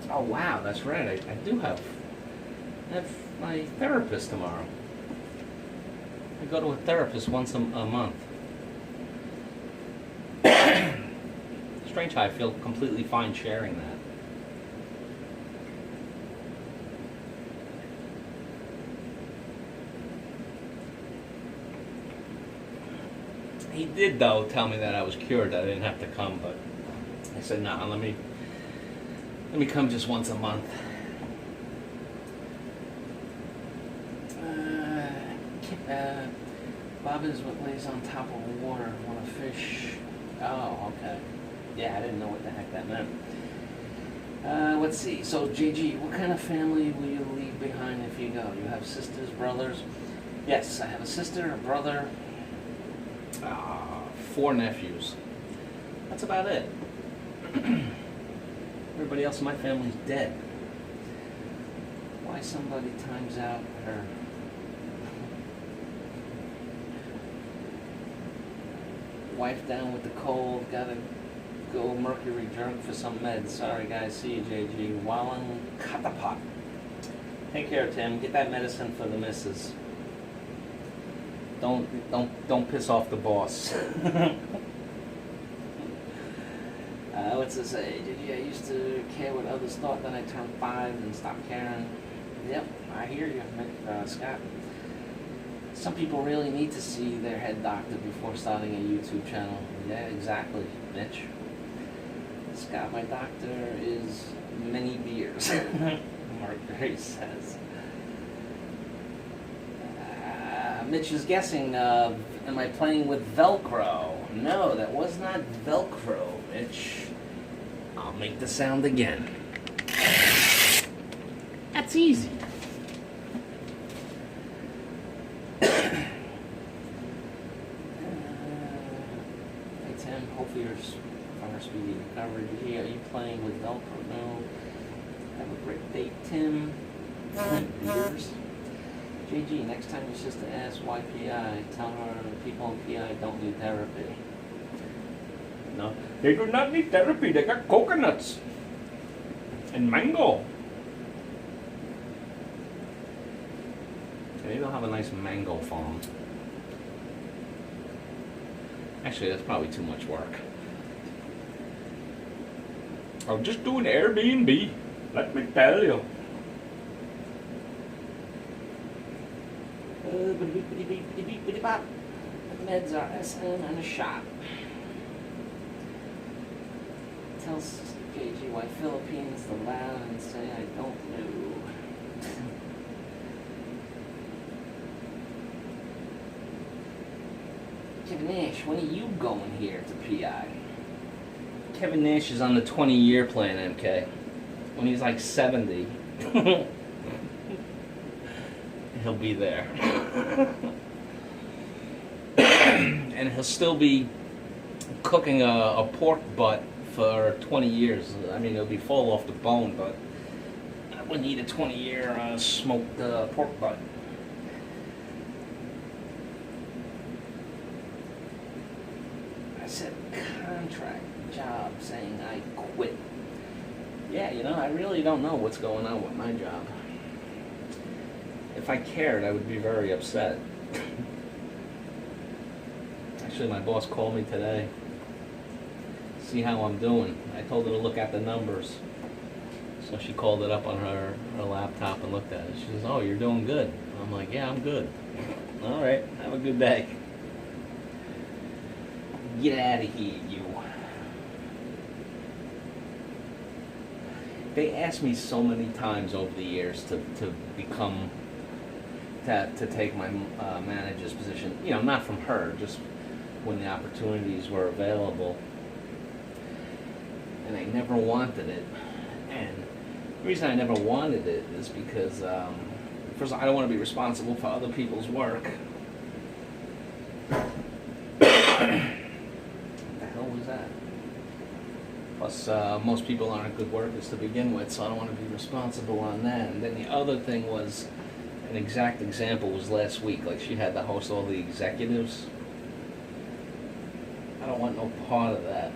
Oh wow, that's right. I do have my therapist tomorrow. I go to a therapist once a month. Strange how I feel completely fine sharing that. He did, though, tell me that I was cured, that I didn't have to come, but I said, nah, let me come just once a month. Bob is what lays on top of water when a fish... Oh, okay. Yeah, I didn't know what the heck that meant. Let's see. So, JG, what kind of family will you leave behind if you go? You have sisters, brothers? Yes, I have a sister, a brother, 4 nephews. That's about it. Everybody else in my family's dead. Why somebody times out her... Wife down with the cold, gotta go mercury drunk for some meds. Sorry guys, see you JG. Wallen Katapot. Take care, Tim. Get that medicine for the missus. Don't piss off the boss. What's it say? JG, I used to care what others thought, then I turned 5 and stopped caring. Yep, I hear you, Scott. Some people really need to see their head doctor before starting a YouTube channel. Yeah, exactly, Mitch. Scott, my doctor is many beers. Mark Grace says. Mitch is guessing, am I playing with Velcro? No, that was not Velcro, Mitch. I'll make the sound again. That's easy. Hopefully you're far speedy recovery. Are you playing with Velcro? No. Have a great day, Tim. Beers. JG, next time your sister asks why PI, tell her people in PI don't need therapy. No, they do not need therapy. They got coconuts and mango. They don't have a nice mango farm. Actually, that's probably too much work. I'll just do an Airbnb, let me tell you. The meds are SN and a shot. Tell JG why Philippines the loud and say I don't know. Kevin Nash, when are you going here to PI? Kevin Nash is on the 20-year plan, MK. When he's like 70, he'll be there. And he'll still be cooking a pork butt for 20 years. I mean, it'll be full off the bone, but I wouldn't eat a 20-year smoked pork butt. I said contract job saying I quit. Yeah, you know, I really don't know what's going on with my job. If I cared, I would be very upset. Actually, my boss called me today. See how I'm doing. I told her to look at the numbers. So she called it up on her laptop and looked at it. She says, oh, you're doing good. I'm like, yeah, I'm good. All right, have a good day. Get out of here, you. They asked me so many times over the years to take my manager's position. You know, not from her, just when the opportunities were available. And I never wanted it. And the reason I never wanted it is because, first of all, I don't want to be responsible for other people's work. Plus, most people aren't good workers to begin with, so I don't want to be responsible on that. And then the other thing was, an exact example was last week. Like, she had to host all the executives. I don't want no part of that.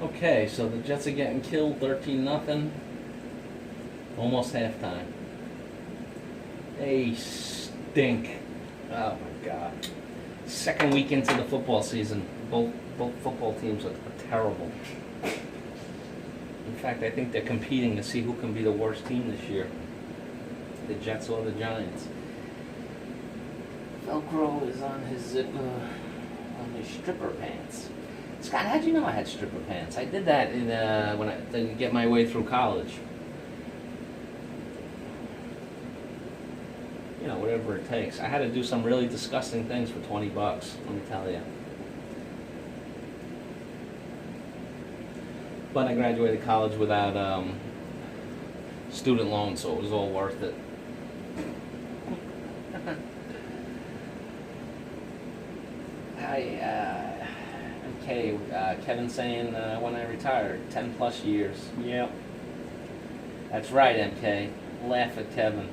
Okay, so the Jets are getting killed 13-0. Almost halftime. They stink. Oh my God. Second week into the football season. Both football teams are terrible. In fact, I think they're competing to see who can be the worst team this year. The Jets or the Giants. Velcro is on his zipper. stripper pants. Scott, how'd you know I had stripper pants? I did that in when I to get my way through college. You know, whatever it takes. I had to do some really disgusting things for $20. Let me tell you. But I graduated college without student loans, so it was all worth it. Hi, okay, Kevin saying when I retired, 10 plus years. Yep. That's right, MK. Laugh at Kevin.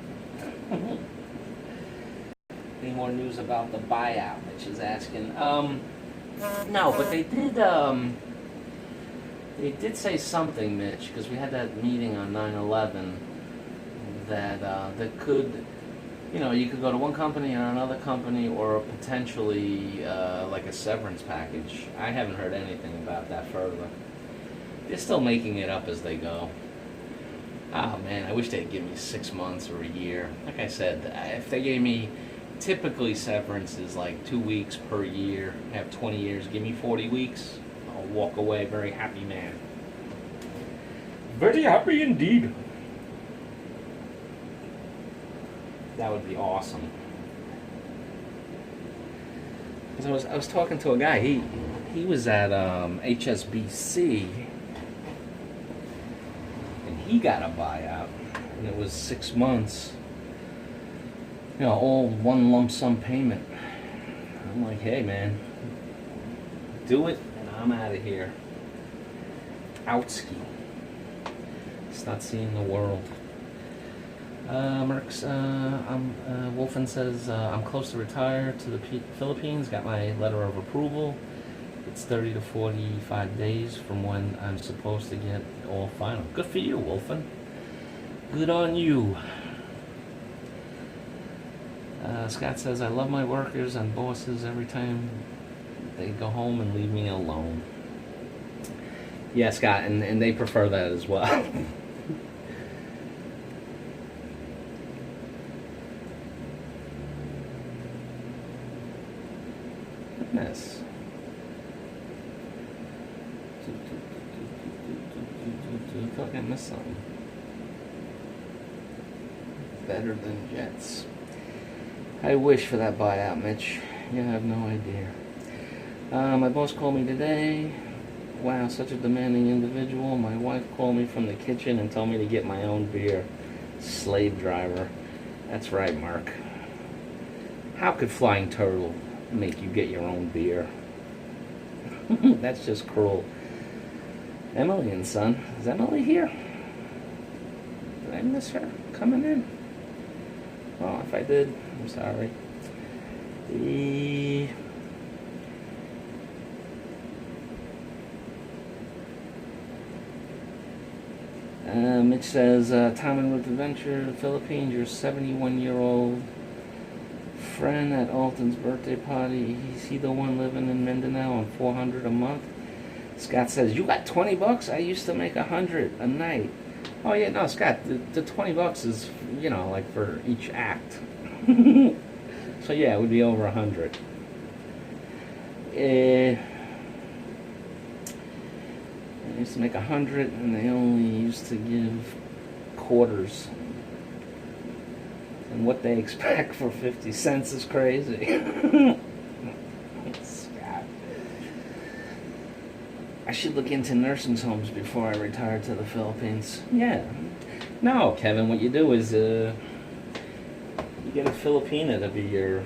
Any more news about the buyout? Mitch is asking. No, but they did say something, Mitch, because we had that meeting on 9/11 that could, you know, you could go to one company or another company, or potentially like a severance package. I haven't heard anything about that further. They're still making it up as they go. Oh man, I wish they'd give me 6 months or a year. Like I said, if they gave me, typically severance is like 2 weeks per year. I have 20 years. Give me 40 weeks. I'll walk away very happy man. Very happy indeed. That would be awesome. Because I was talking to a guy. He was at HSBC, and he got a buyout, and it was 6 months. You know, all one lump sum payment. I'm like, hey man, do it, and I'm out of here. Outski. It's not seeing the world. Merck's, Wolfen says, I'm close to retire to the Philippines. Got my letter of approval. It's 30 to 45 days from when I'm supposed to get all final. Good for you, Wolfen. Good on you. Scott says, I love my workers and bosses every time they go home and leave me alone. Yeah, Scott, and they prefer that as well. Goodness. I thought I missed something. Better than Jets. I wish for that buyout, Mitch. You have no idea. My boss called me today. Wow, such a demanding individual. My wife called me from the kitchen and told me to get my own beer. Slave driver. That's right, Mark. How could Flying Turtle make you get your own beer? That's just cruel. Emily and son. Is Emily here? Did I miss her coming in? Well, if I did, I'm sorry. Mitch says, Tom and Ruth Adventure, Philippines, your 71-year-old friend at Alton's birthday party. Is he the one living in Mindanao on $400 a month? Scott says, you got $20? I used to make $100 a night. Oh yeah, no, Scott, the $20 is, you know, like for each act. So yeah, it would be over 100. They used to make 100, and they only used to give quarters. And what they expect for 50 cents is crazy. Scott. I should look into nursing homes before I retire to the Philippines. Yeah. No, Kevin, what you do is you get a Filipina to be your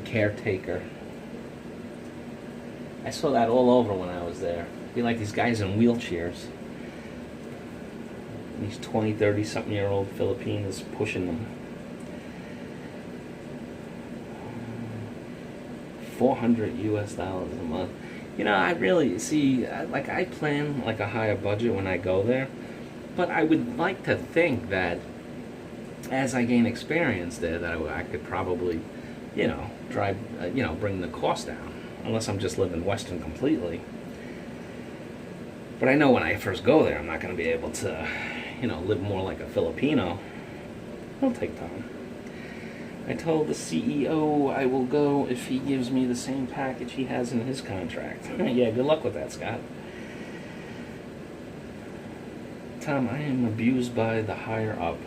caretaker. I saw that all over when I was there. Be like these guys in wheelchairs. These 20, 30-something-year-old Filipinos pushing them. $400 US a month. You know, I really see, like, I plan like a higher budget when I go there, but I would like to think that as I gain experience there, that I could probably, you know, drive, bring the cost down, unless I'm just living Western completely. But I know when I first go there, I'm not going to be able to, live more like a Filipino. It'll take time. I told the CEO I will go if he gives me the same package he has in his contract. Yeah, good luck with that, Scott. Tom, I am abused by the higher up.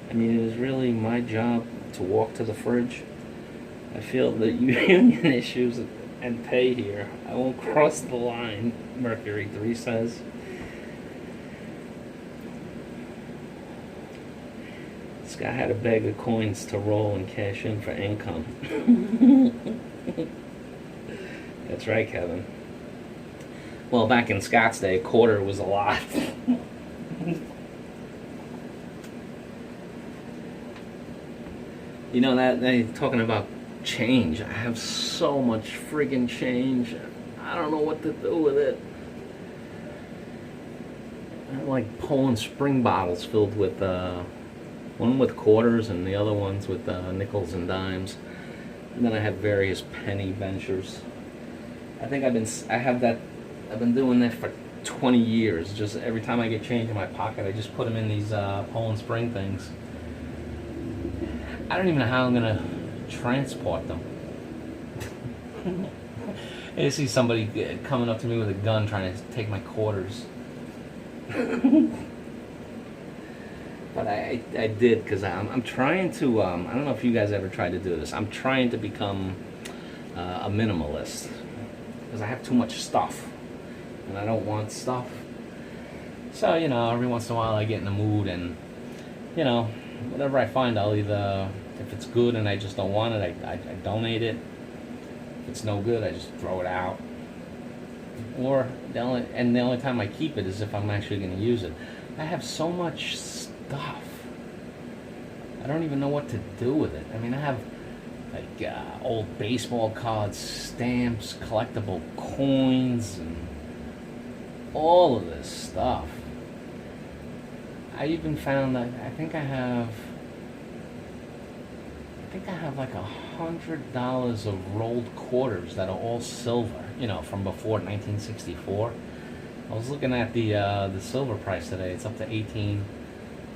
I mean, it is really my job to walk to the fridge. I feel the union issues and pay here. I won't cross the line, Mercury 3 says. This guy had a bag of coins to roll and cash in for income. That's right, Kevin. Well, back in Scott's day, a quarter was a lot. You know, that they talking about change. I have so much friggin' change. I don't know what to do with it. I have like Poland Spring bottles filled with one with quarters and the other ones with nickels and dimes. And then I have various penny ventures. I think I've been doing that for 20 years. Just every time I get change in my pocket, I just put them in these Poland Spring things. I don't even know how I'm gonna transport them. I see somebody coming up to me with a gun trying to take my quarters. But I did, because I'm trying to, I don't know if you guys ever tried to do this. I'm trying to become a minimalist, because I have too much stuff, and I don't want stuff. So, you know, every once in a while I get in the mood, and, you know, whatever I find, I'll either, if it's good and I just don't want it, I donate it. If it's no good, I just throw it out. Or, the only time I keep it is if I'm actually going to use it. I have so much stuff. I don't even know what to do with it. I mean, I have like old baseball cards, stamps, collectible coins, and all of this stuff. I even found that I think I have like $100 of rolled quarters that are all silver, you know, from before 1964. I was looking at the silver price today. It's up to $18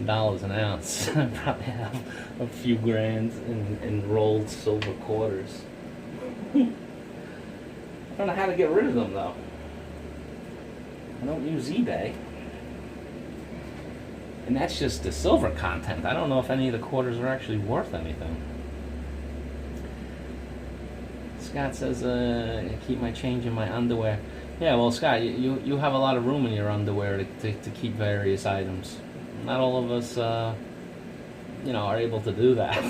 an ounce. I probably have a few grand in rolled silver quarters. I don't know how to get rid of them though. I don't use eBay. And that's just the silver content. I don't know if any of the quarters are actually worth anything. Scott says, I keep my change in my underwear. Yeah, well, Scott, you have a lot of room in your underwear to keep various items. Not all of us, you know, are able to do that.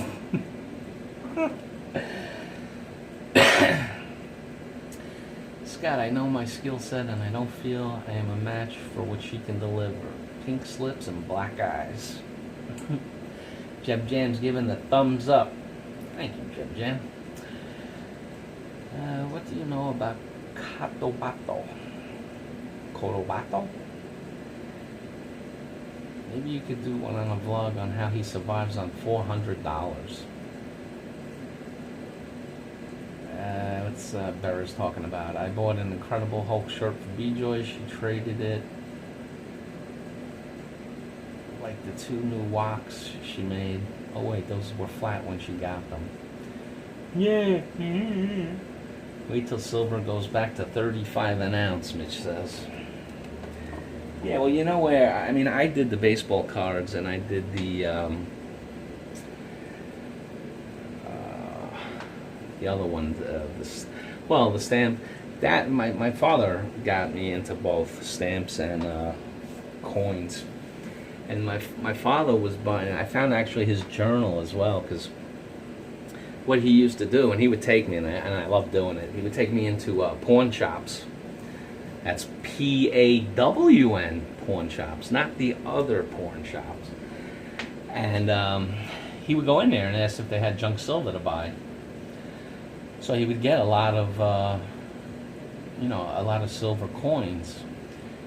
Scott, I know my skill set, and I don't feel I am a match for what she can deliver. Pink slips and black eyes. Jeb Jam's giving the thumbs up. Thank you, Jeb Jam. What do you know about Cotabato? Cotabato? Maybe you could do one on a vlog on how he survives on $400. What's Bear's talking about? I bought an Incredible Hulk shirt for B-Joy. She traded it. Like the 2 new walks she made. Oh wait, those were flat when she got them. Yeah. Wait till silver goes back to 35 an ounce, Mitch says. Yeah, well, you know where, I mean, I did the baseball cards, and I did the other one, the stamp. That, my father got me into both stamps and coins. And my father was buying, I found actually his journal as well, because what he used to do, and he would take me, and I love doing it, he would take me into pawn shops. That's P-A-W-N, pawn shops, not the other pawn shops. And he would go in there and ask if they had junk silver to buy. So he would get a lot of, you know, a lot of silver coins.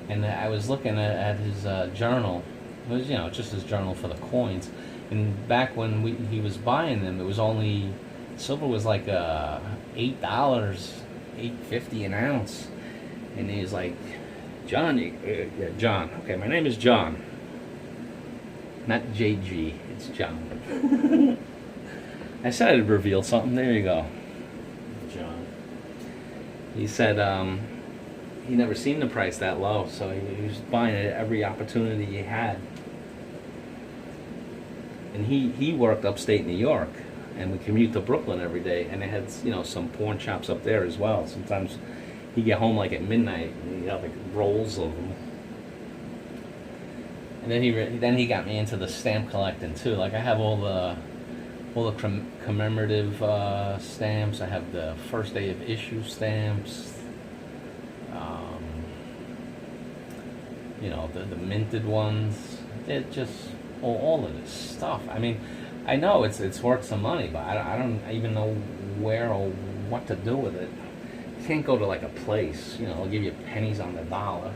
And I was looking at his journal. It was, you know, just his journal for the coins. And back when he was buying them, it was only, silver was like $8, $8.50 an ounce. And he was like, John, John, okay, my name is John. Not JG, it's John. I said I'd reveal something. There you go. John. He said he never seen the price that low, so he was buying it at every opportunity he had. And he worked upstate New York, and we commute to Brooklyn every day, and they had, you know, some porn shops up there as well. Sometimes he'd get home like at midnight, and he'd have like rolls of them. And then he got me into the stamp collecting too. Like I have all the commemorative stamps. I have the first day of issue stamps. You know, the minted ones. It just all of this stuff. I mean, I know it's worth some money, but I don't even know where or what to do with it. You can't go to like a place, you know, they'll give you pennies on the dollar.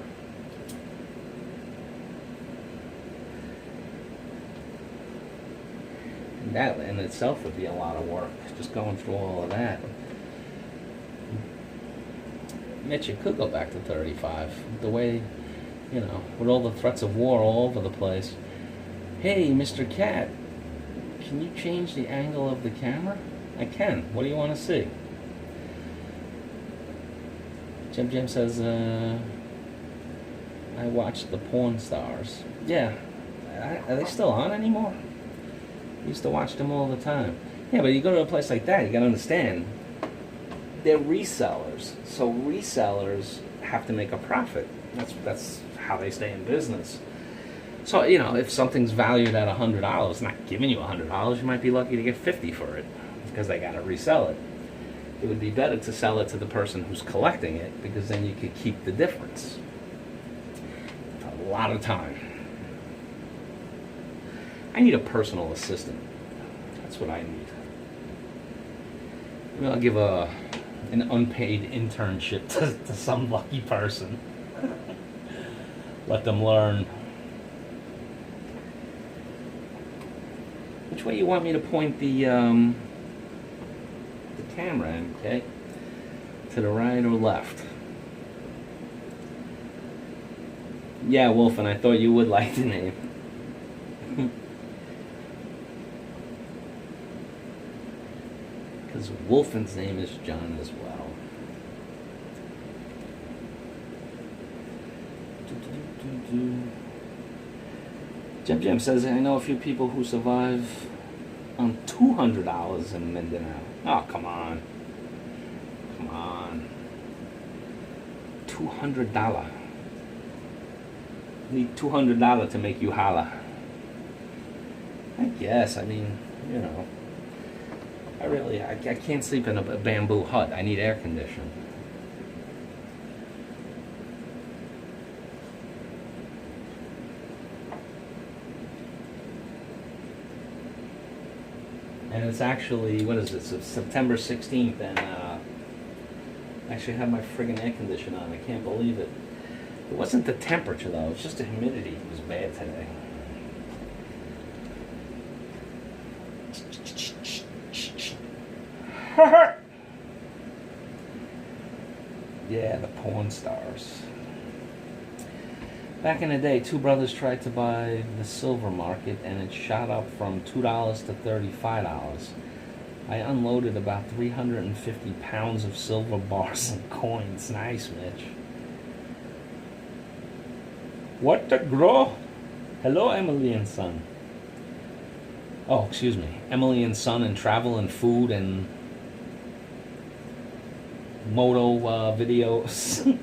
And that in itself would be a lot of work, just going through all of that. Mitch, you could go back to 35. The way, you know, with all the threats of war all over the place. Hey, Mr. Cat, can you change the angle of the camera? I can. What do you want to see? Jim says, I watched the Porn Stars. Yeah. Are they still on anymore? I used to watch them all the time. Yeah, but you go to a place like that, you gotta understand, they're resellers. So resellers have to make a profit. That's how they stay in business. So, you know, if something's valued at $100, not giving you $100, you might be lucky to get $50 for it because they gotta resell it. It would be better to sell it to the person who's collecting it because then you could keep the difference. It's a lot of time. I need a personal assistant. That's what I need. Maybe I'll give an unpaid internship to some lucky person. Let them learn. Which way you want me to point the camera in, okay? To the right or left? Yeah, Wolfen, I thought you would like the name. Because Wolfen's name is John as well. Jim says, I know a few people who survive on $200 in Mindanao. Oh, come on. Come on. $200. You need $200 to make you holla. I guess, I mean, you know. I can't sleep in a bamboo hut. I need air conditioning. And it's actually, what is it, September 16th, and I actually have my friggin' air conditioner on. I can't believe it. It wasn't the temperature, though. It's just the humidity. It was bad today. Yeah, the Porn Stars. Back in the day, two brothers tried to buy the silver market, and it shot up from $2 to $35. I unloaded about 350 pounds of silver bars and coins. Nice, Mitch. What the grow? Hello, Emily and Son. Oh, excuse me. Emily and Son and Travel and Food and moto videos.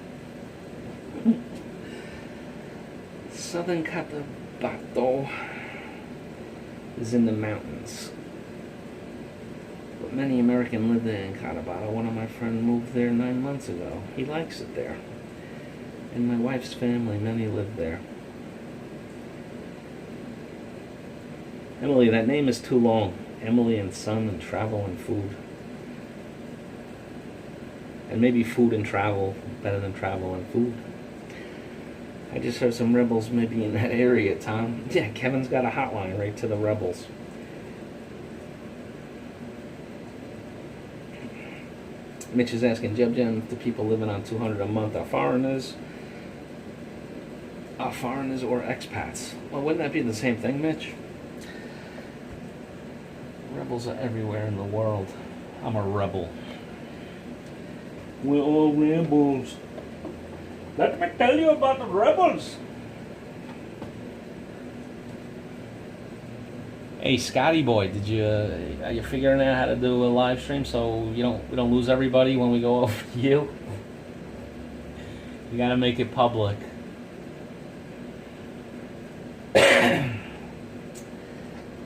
Southern Cotabato is in the mountains, but many Americans live there in Cotabato. One of my friends moved there 9 months ago. He likes it there. And my wife's family, many live there. Emily, that name is too long. Emily and Son and Travel and Food. And maybe Food and Travel better than Travel and Food. I just heard some rebels maybe in that area, Tom. Yeah, Kevin's got a hotline right to the rebels. Mitch is asking, Jeb, if the people living on $200 a month are foreigners or expats? Well, wouldn't that be the same thing, Mitch? Rebels are everywhere in the world. I'm a rebel. We're all rebels. Let me tell you about the rebels. Hey, Scotty boy, are you figuring out how to do a live stream so we don't lose everybody when we go over to you? You gotta make it public.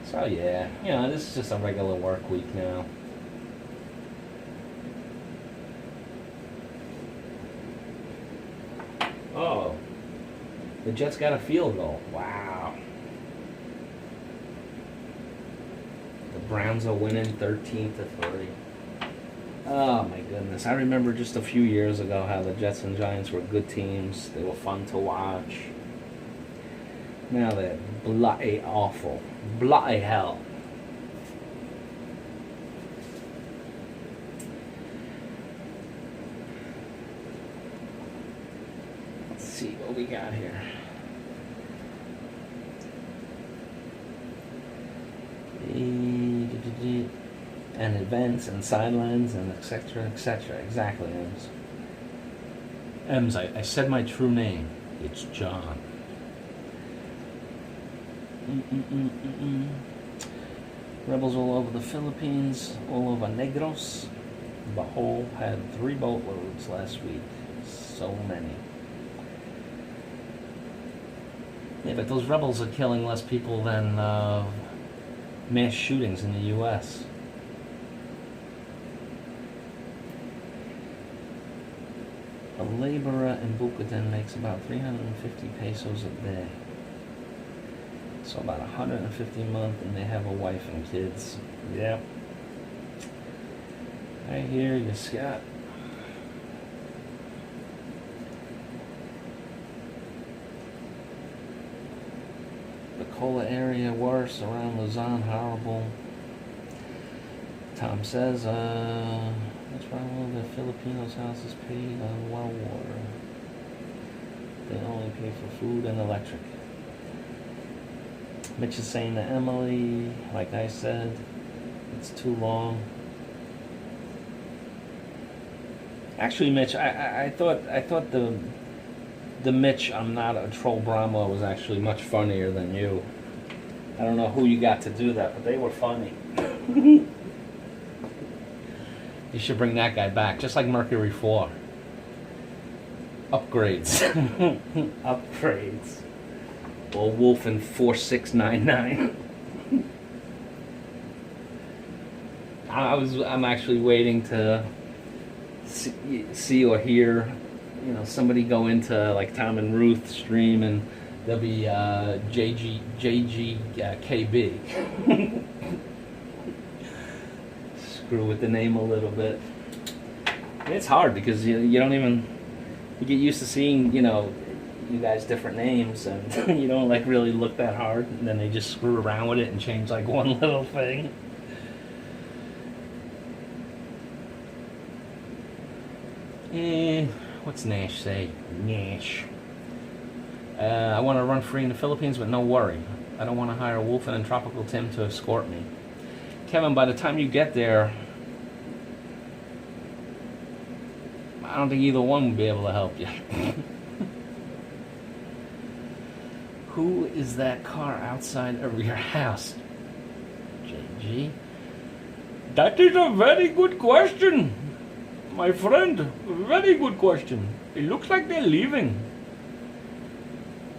So yeah, this is just a regular work week now. Oh, the Jets got a field goal. Wow. The Browns are winning 13-3. Oh my goodness. I remember just a few years ago how the Jets and Giants were good teams. They were fun to watch. Now they're bloody awful. Bloody hell. Let's see what we got here. And events and sidelines and etc. etc. Exactly, Ems. Ems, I said my true name. It's John. Rebels all over the Philippines, all over Negros. Bohol had 3 boatloads last week. So many. Yeah, but those rebels are killing less people than mass shootings in the U.S. A laborer in Bucatan makes about 350 pesos a day. So about 150 a month, and they have a wife and kids. Yep. I hear you, Scott. The Cola area worse, around Luzon horrible. Tom says, what's wrong with the Filipinos' houses paid on well water? They only pay for food and electric. Mitch is saying to Emily, like I said, it's too long. Actually, Mitch, I thought the Mitch, I'm not a troll Brahma, was actually much funnier than you. I don't know who you got to do that, but they were funny. You should bring that guy back, just like Mercury 4. Upgrades. Upgrades. Or Wolf in 4699. I'm actually waiting to see or hear, somebody go into like Tom and Ruth stream, and there'll be JGKB. Screw with the name a little bit. And it's hard because you get used to seeing you guys different names, and you don't like really look that hard, and then they just screw around with it and change like one little thing. What's Nash say? Nash. I want to run free in the Philippines, but no worry. I don't want to hire Wolfen and Tropical Tim to escort me. Kevin, by the time you get there, I don't think either one would be able to help you. Who is that car outside of your house? JG? That is a very good question, my friend. Very good question. It looks like they're leaving.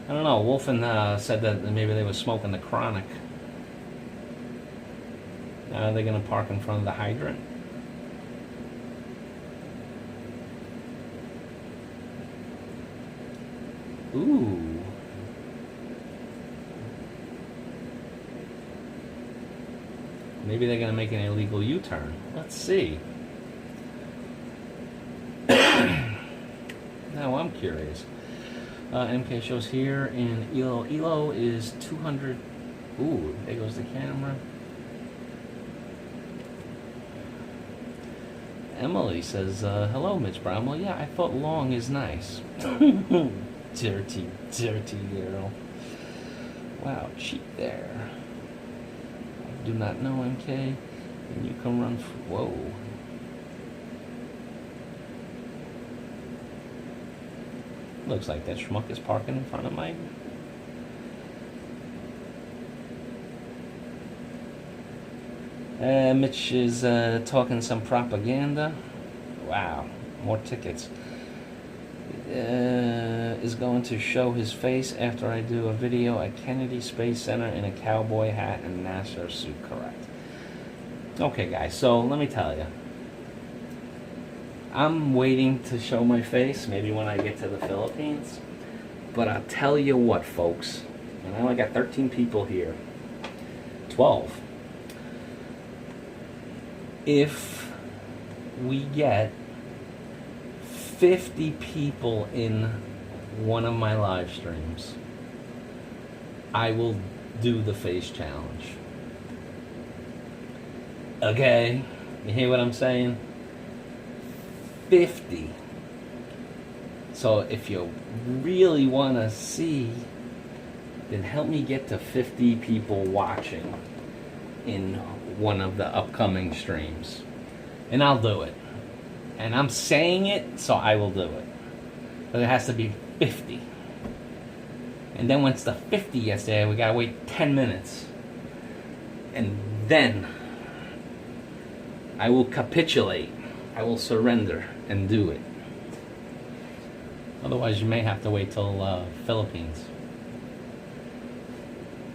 I don't know. Wolfen said that maybe they were smoking the Chronic. Are they going to park in front of the hydrant? Ooh. Maybe they're going to make an illegal U-turn. Let's see. Now I'm curious. MK shows here in Ilo. Ilo is 200. Ooh, there goes the camera. Emily says, hello, Mitch Brown. Well, yeah, I thought long is nice. Dirty, dirty girl. Wow, cheap there. do not know MK, and you can run. Whoa. Looks like that schmuck is parking in front of my. Mitch is talking some propaganda. Wow, more tickets. Is going to show his face after I do a video at Kennedy Space Center in a cowboy hat and NASA suit, correct. Okay guys, so let me tell you. I'm waiting to show my face, maybe when I get to the Philippines. But I'll tell you what, folks, and I only got 13 people here. 12. If we get 50 people in one of my live streams, I will do the face challenge. Okay? You hear what I'm saying? 50. So if you really want to see, then help me get to 50 people watching in one of the upcoming streams. And I'll do it. And I'm saying it, so I will do it. But it has to be 50. And then once the 50 gets there, we gotta wait 10 minutes. And then I will capitulate. I will surrender and do it. Otherwise, you may have to wait till Philippines.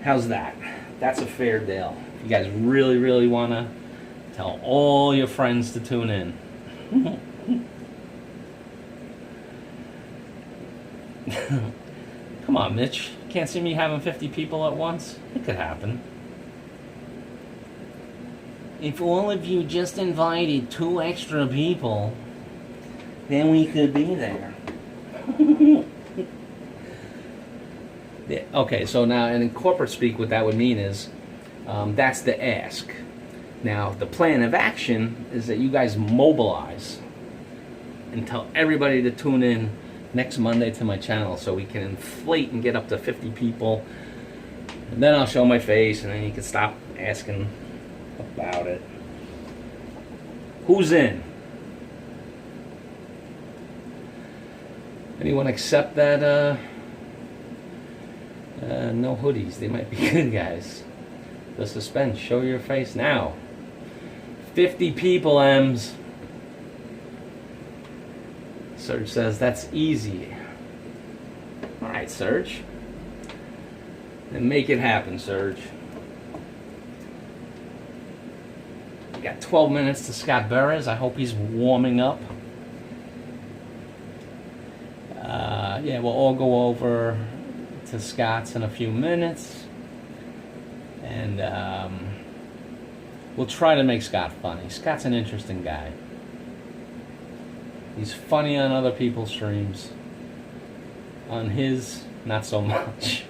How's that? That's a fair deal. If you guys really, really want to, tell all your friends to tune in. Come on, Mitch. Can't see me having 50 people at once? It could happen. If all of you just invited 2 extra people, then we could be there. Yeah, okay, so now in corporate speak, what that would mean is that's the ask. Now, the plan of action is that you guys mobilize and tell everybody to tune in next Monday to my channel so we can inflate and get up to 50 people. And then I'll show my face, and then you can stop asking about it. Who's in? Anyone accept that? No hoodies. They might be good guys. The suspense. Show your face now. 50 people, Ems. Serge says that's easy. Alright, Serge. Then make it happen, Serge. We got 12 minutes to Scott Beres. I hope he's warming up. Yeah, we'll all go over to Scott's in a few minutes. And we'll try to make Scott funny. Scott's an interesting guy. He's funny on other people's streams. On his, not so much.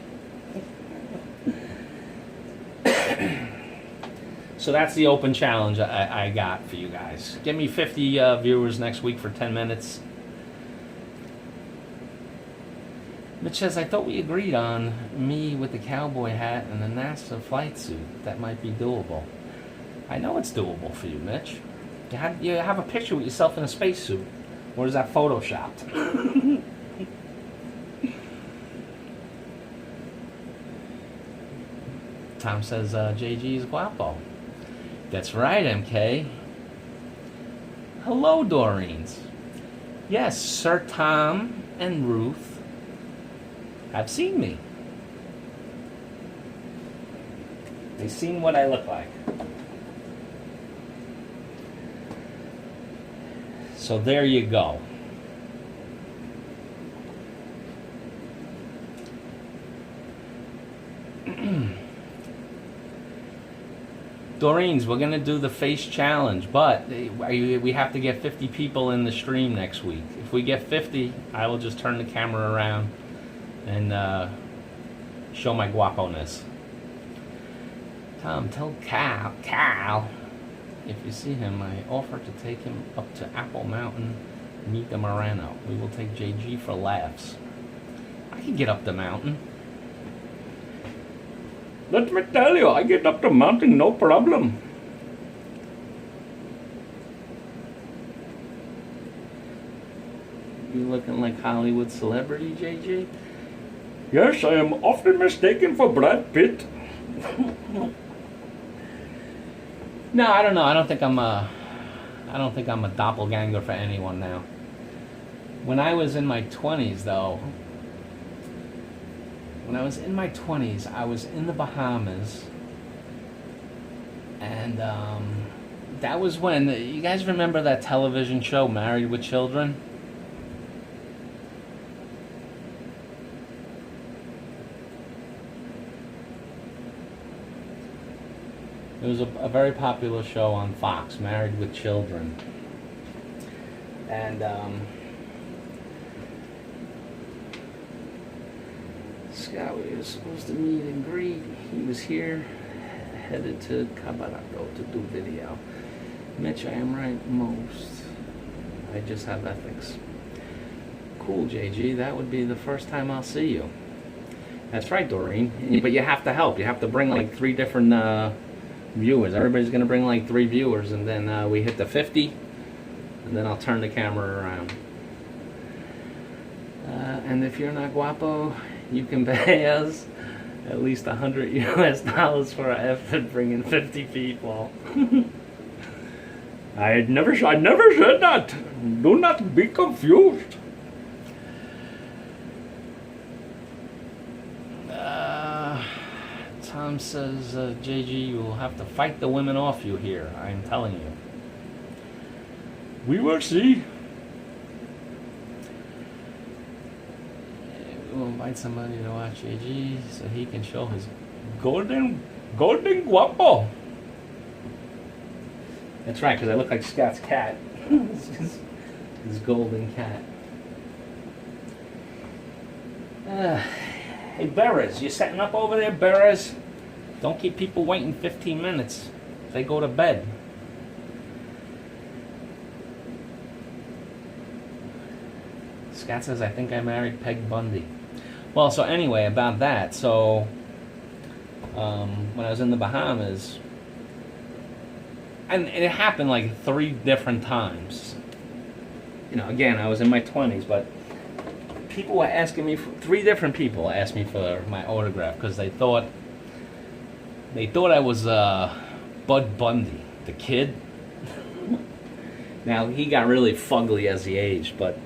So that's the open challenge I got for you guys. Give me 50 viewers next week for 10 minutes. Mitch says, I thought we agreed on me with the cowboy hat and the NASA flight suit. That might be doable. I know it's doable for you, Mitch. You have a picture with yourself in a spacesuit. Or is that photoshopped? Tom says, JG is guapo. That's right, MK. Hello, Doreens. Yes, Sir Tom and Ruth have seen me. They've seen what I look like. So there you go. Doreens, we're going to do the face challenge, but we have to get 50 people in the stream next week. If we get 50, I will just turn the camera around and show my guapo-ness. Tom, tell Cal, if you see him, I offer to take him up to Apple Mountain, meet the Morano. We will take JG for laughs. I can get up the mountain. Let me tell you, I get up the mountain no problem. You looking like Hollywood celebrity, JJ? Yes, I am often mistaken for Brad Pitt. No, I don't know. I don't think I'm a doppelganger for anyone now. When I was in my 20s, though, I was in the Bahamas, and that was when, you guys remember that television show, Married with Children? It was a very popular show on Fox, Married with Children. And Scott, we were supposed to meet and greet. He was here, headed to Cabarado to do video. Mitch, I am right most. I just have ethics. Cool, JG. That would be the first time I'll see you. That's right, Doreen. But you have to help. You have to bring like 3 different viewers. Everybody's going to bring like 3 viewers, and then we hit the 50, and then I'll turn the camera around. And if you're not guapo, you can pay us at least $100 US for our effort bringing 50 people. I never said that. Do not be confused. Tom says, JG, you will have to fight the women off you here. I'm telling you. We will see. We'll invite somebody to watch JG so he can show his Golden guapo. That's right, because I look like Scott's cat. his golden cat. Hey, Beres, you setting up over there, Beres? Don't keep people waiting 15 minutes. They go to bed. Scott says, I think I married Peg Bundy. Well, so anyway, about that. So, when I was in the Bahamas, and it happened like 3 different times. You know, again, I was in my 20s, but people were asking me, 3 different people asked me for my autograph because they thought I was Bud Bundy, the kid. Now, he got really fugly as he aged, but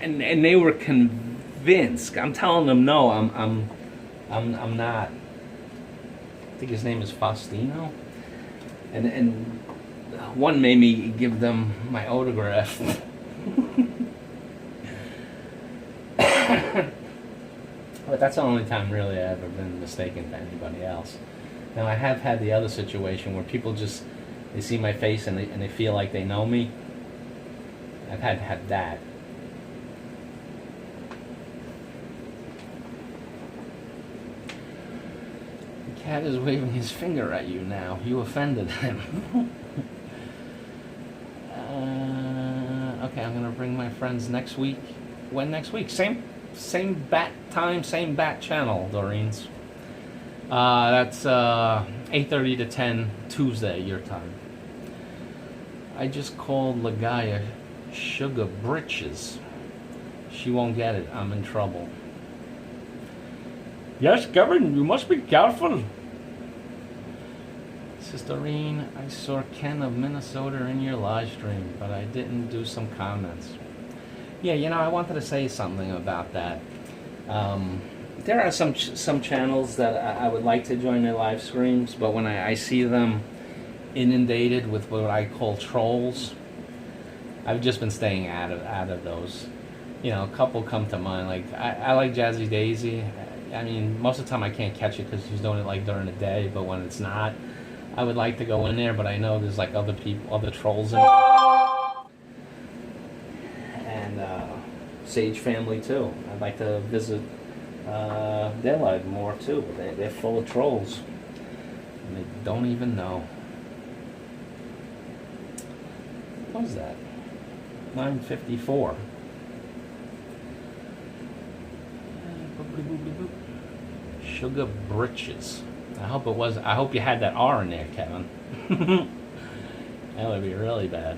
and they were convinced. I'm telling them no, I'm not. I think his name is Faustino, and one made me give them my autograph. But that's the only time really I've ever been mistaken for anybody else. Now I have had the other situation where people they see my face and they feel like they know me. I've had that. The cat is waving his finger at you now. You offended him. Okay, I'm gonna bring my friends next week. When next week? Same bat time, same bat channel, Doreen's. That's 8:30 to 10 Tuesday your time. I just called Lagaya Sugar Britches. She won't get it. I'm in trouble. Yes, Kevin, you must be careful. Sister Doreen, I saw Ken of Minnesota in your live stream, but I didn't do some comments. Yeah, you know, I wanted to say something about that. There are some channels that I would like to join their live streams, but when I see them inundated with what I call trolls, I've just been staying out of those. You know, a couple come to mind. Like I like Jazzy Daisy. I mean, most of the time I can't catch it because she's doing it like during the day, but when it's not, I would like to go in there, but I know there's like other people, other trolls in it. And Sage Family too. I'd like to visit their live more too. They're full of trolls. And they don't even know. What was that? 9:54. Sugar Britches. I hope you had that R in there, Kevin. That would be really bad.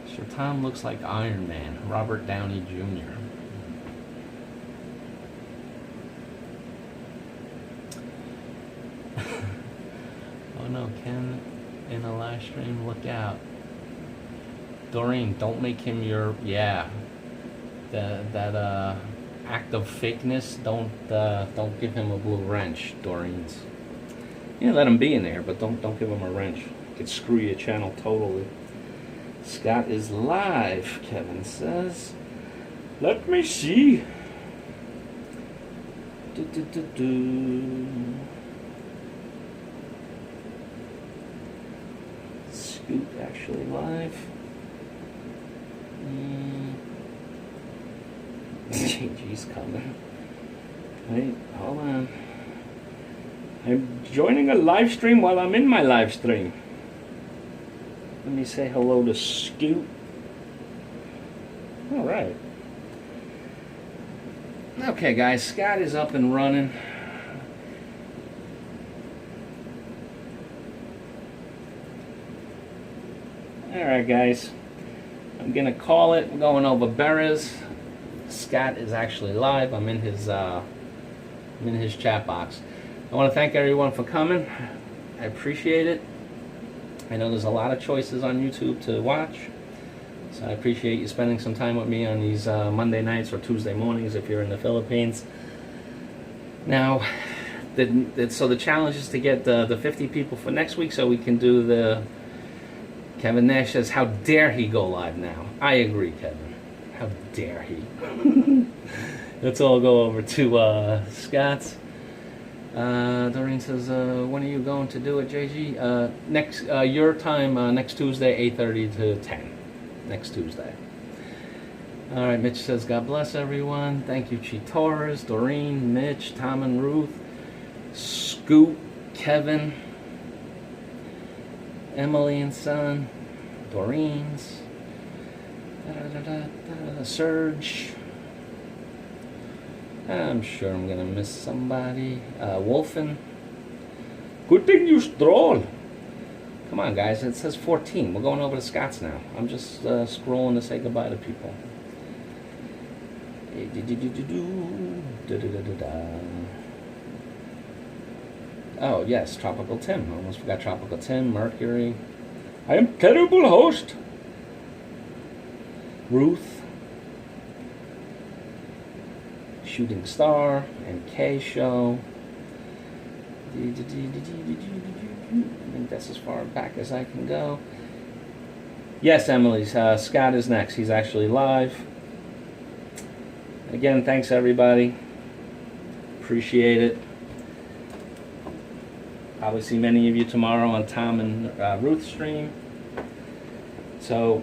Sir Tom looks like Iron Man, Robert Downey Jr. Oh no, Ken in a live stream, look out. Doreen, don't make him your, yeah. That act of fakeness, don't give him a blue wrench, Doreen's. Yeah, let him be in there, but don't give him a wrench. It could screw your channel totally. Scott is live, Kevin says. Let me see. Scoot actually live. JG's coming. Wait, hold on. I'm joining a live stream while I'm in my live stream. Let me say hello to Scoot. All right. Okay, guys, Scott is up and running. All right, guys. I'm gonna call it. We're going over Berez. Scott is actually live. I'm in his chat box. I want to thank everyone for coming. I appreciate it. I know there's a lot of choices on YouTube to watch, so I appreciate you spending some time with me on these Monday nights or Tuesday mornings if you're in the Philippines. Now, so the challenge is to get the 50 people for next week so we can do the... Kevin Nash says, how dare he go live now? I agree, Kevin. How dare he? Let's all go over to Scott's. Doreen says, when are you going to do it, JG? Next, your time, next Tuesday, 8:30 to 10. Next Tuesday. All right, Mitch says, God bless everyone. Thank you, Chi Torres, Doreen, Mitch, Tom and Ruth, Scoot, Kevin, Emily and Son, Doreen's, Serge. I'm sure I'm gonna miss somebody. Wolfen. Good thing you stroll. Come on, guys. It says 14. We're going over to Scott's now. I'm just scrolling to say goodbye to people. Oh, yes, Tropical Tim. I almost forgot Tropical Tim, Mercury. I am terrible host. Ruth. Shooting Star and K Show. I think that's as far back as I can go. Yes, Emily. Scott is next. He's actually live. Again, thanks everybody. Appreciate it. Probably see many of you tomorrow on Tom and Ruth's stream. So,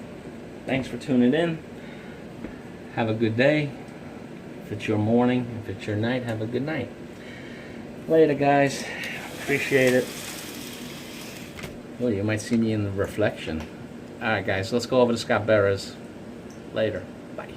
thanks for tuning in. Have a good day. If it's your morning, if it's your night, have a good night. Later, guys. Appreciate it. Well, you might see me in the reflection. All right, guys. Let's go over to Scott Berez. Later. Bye.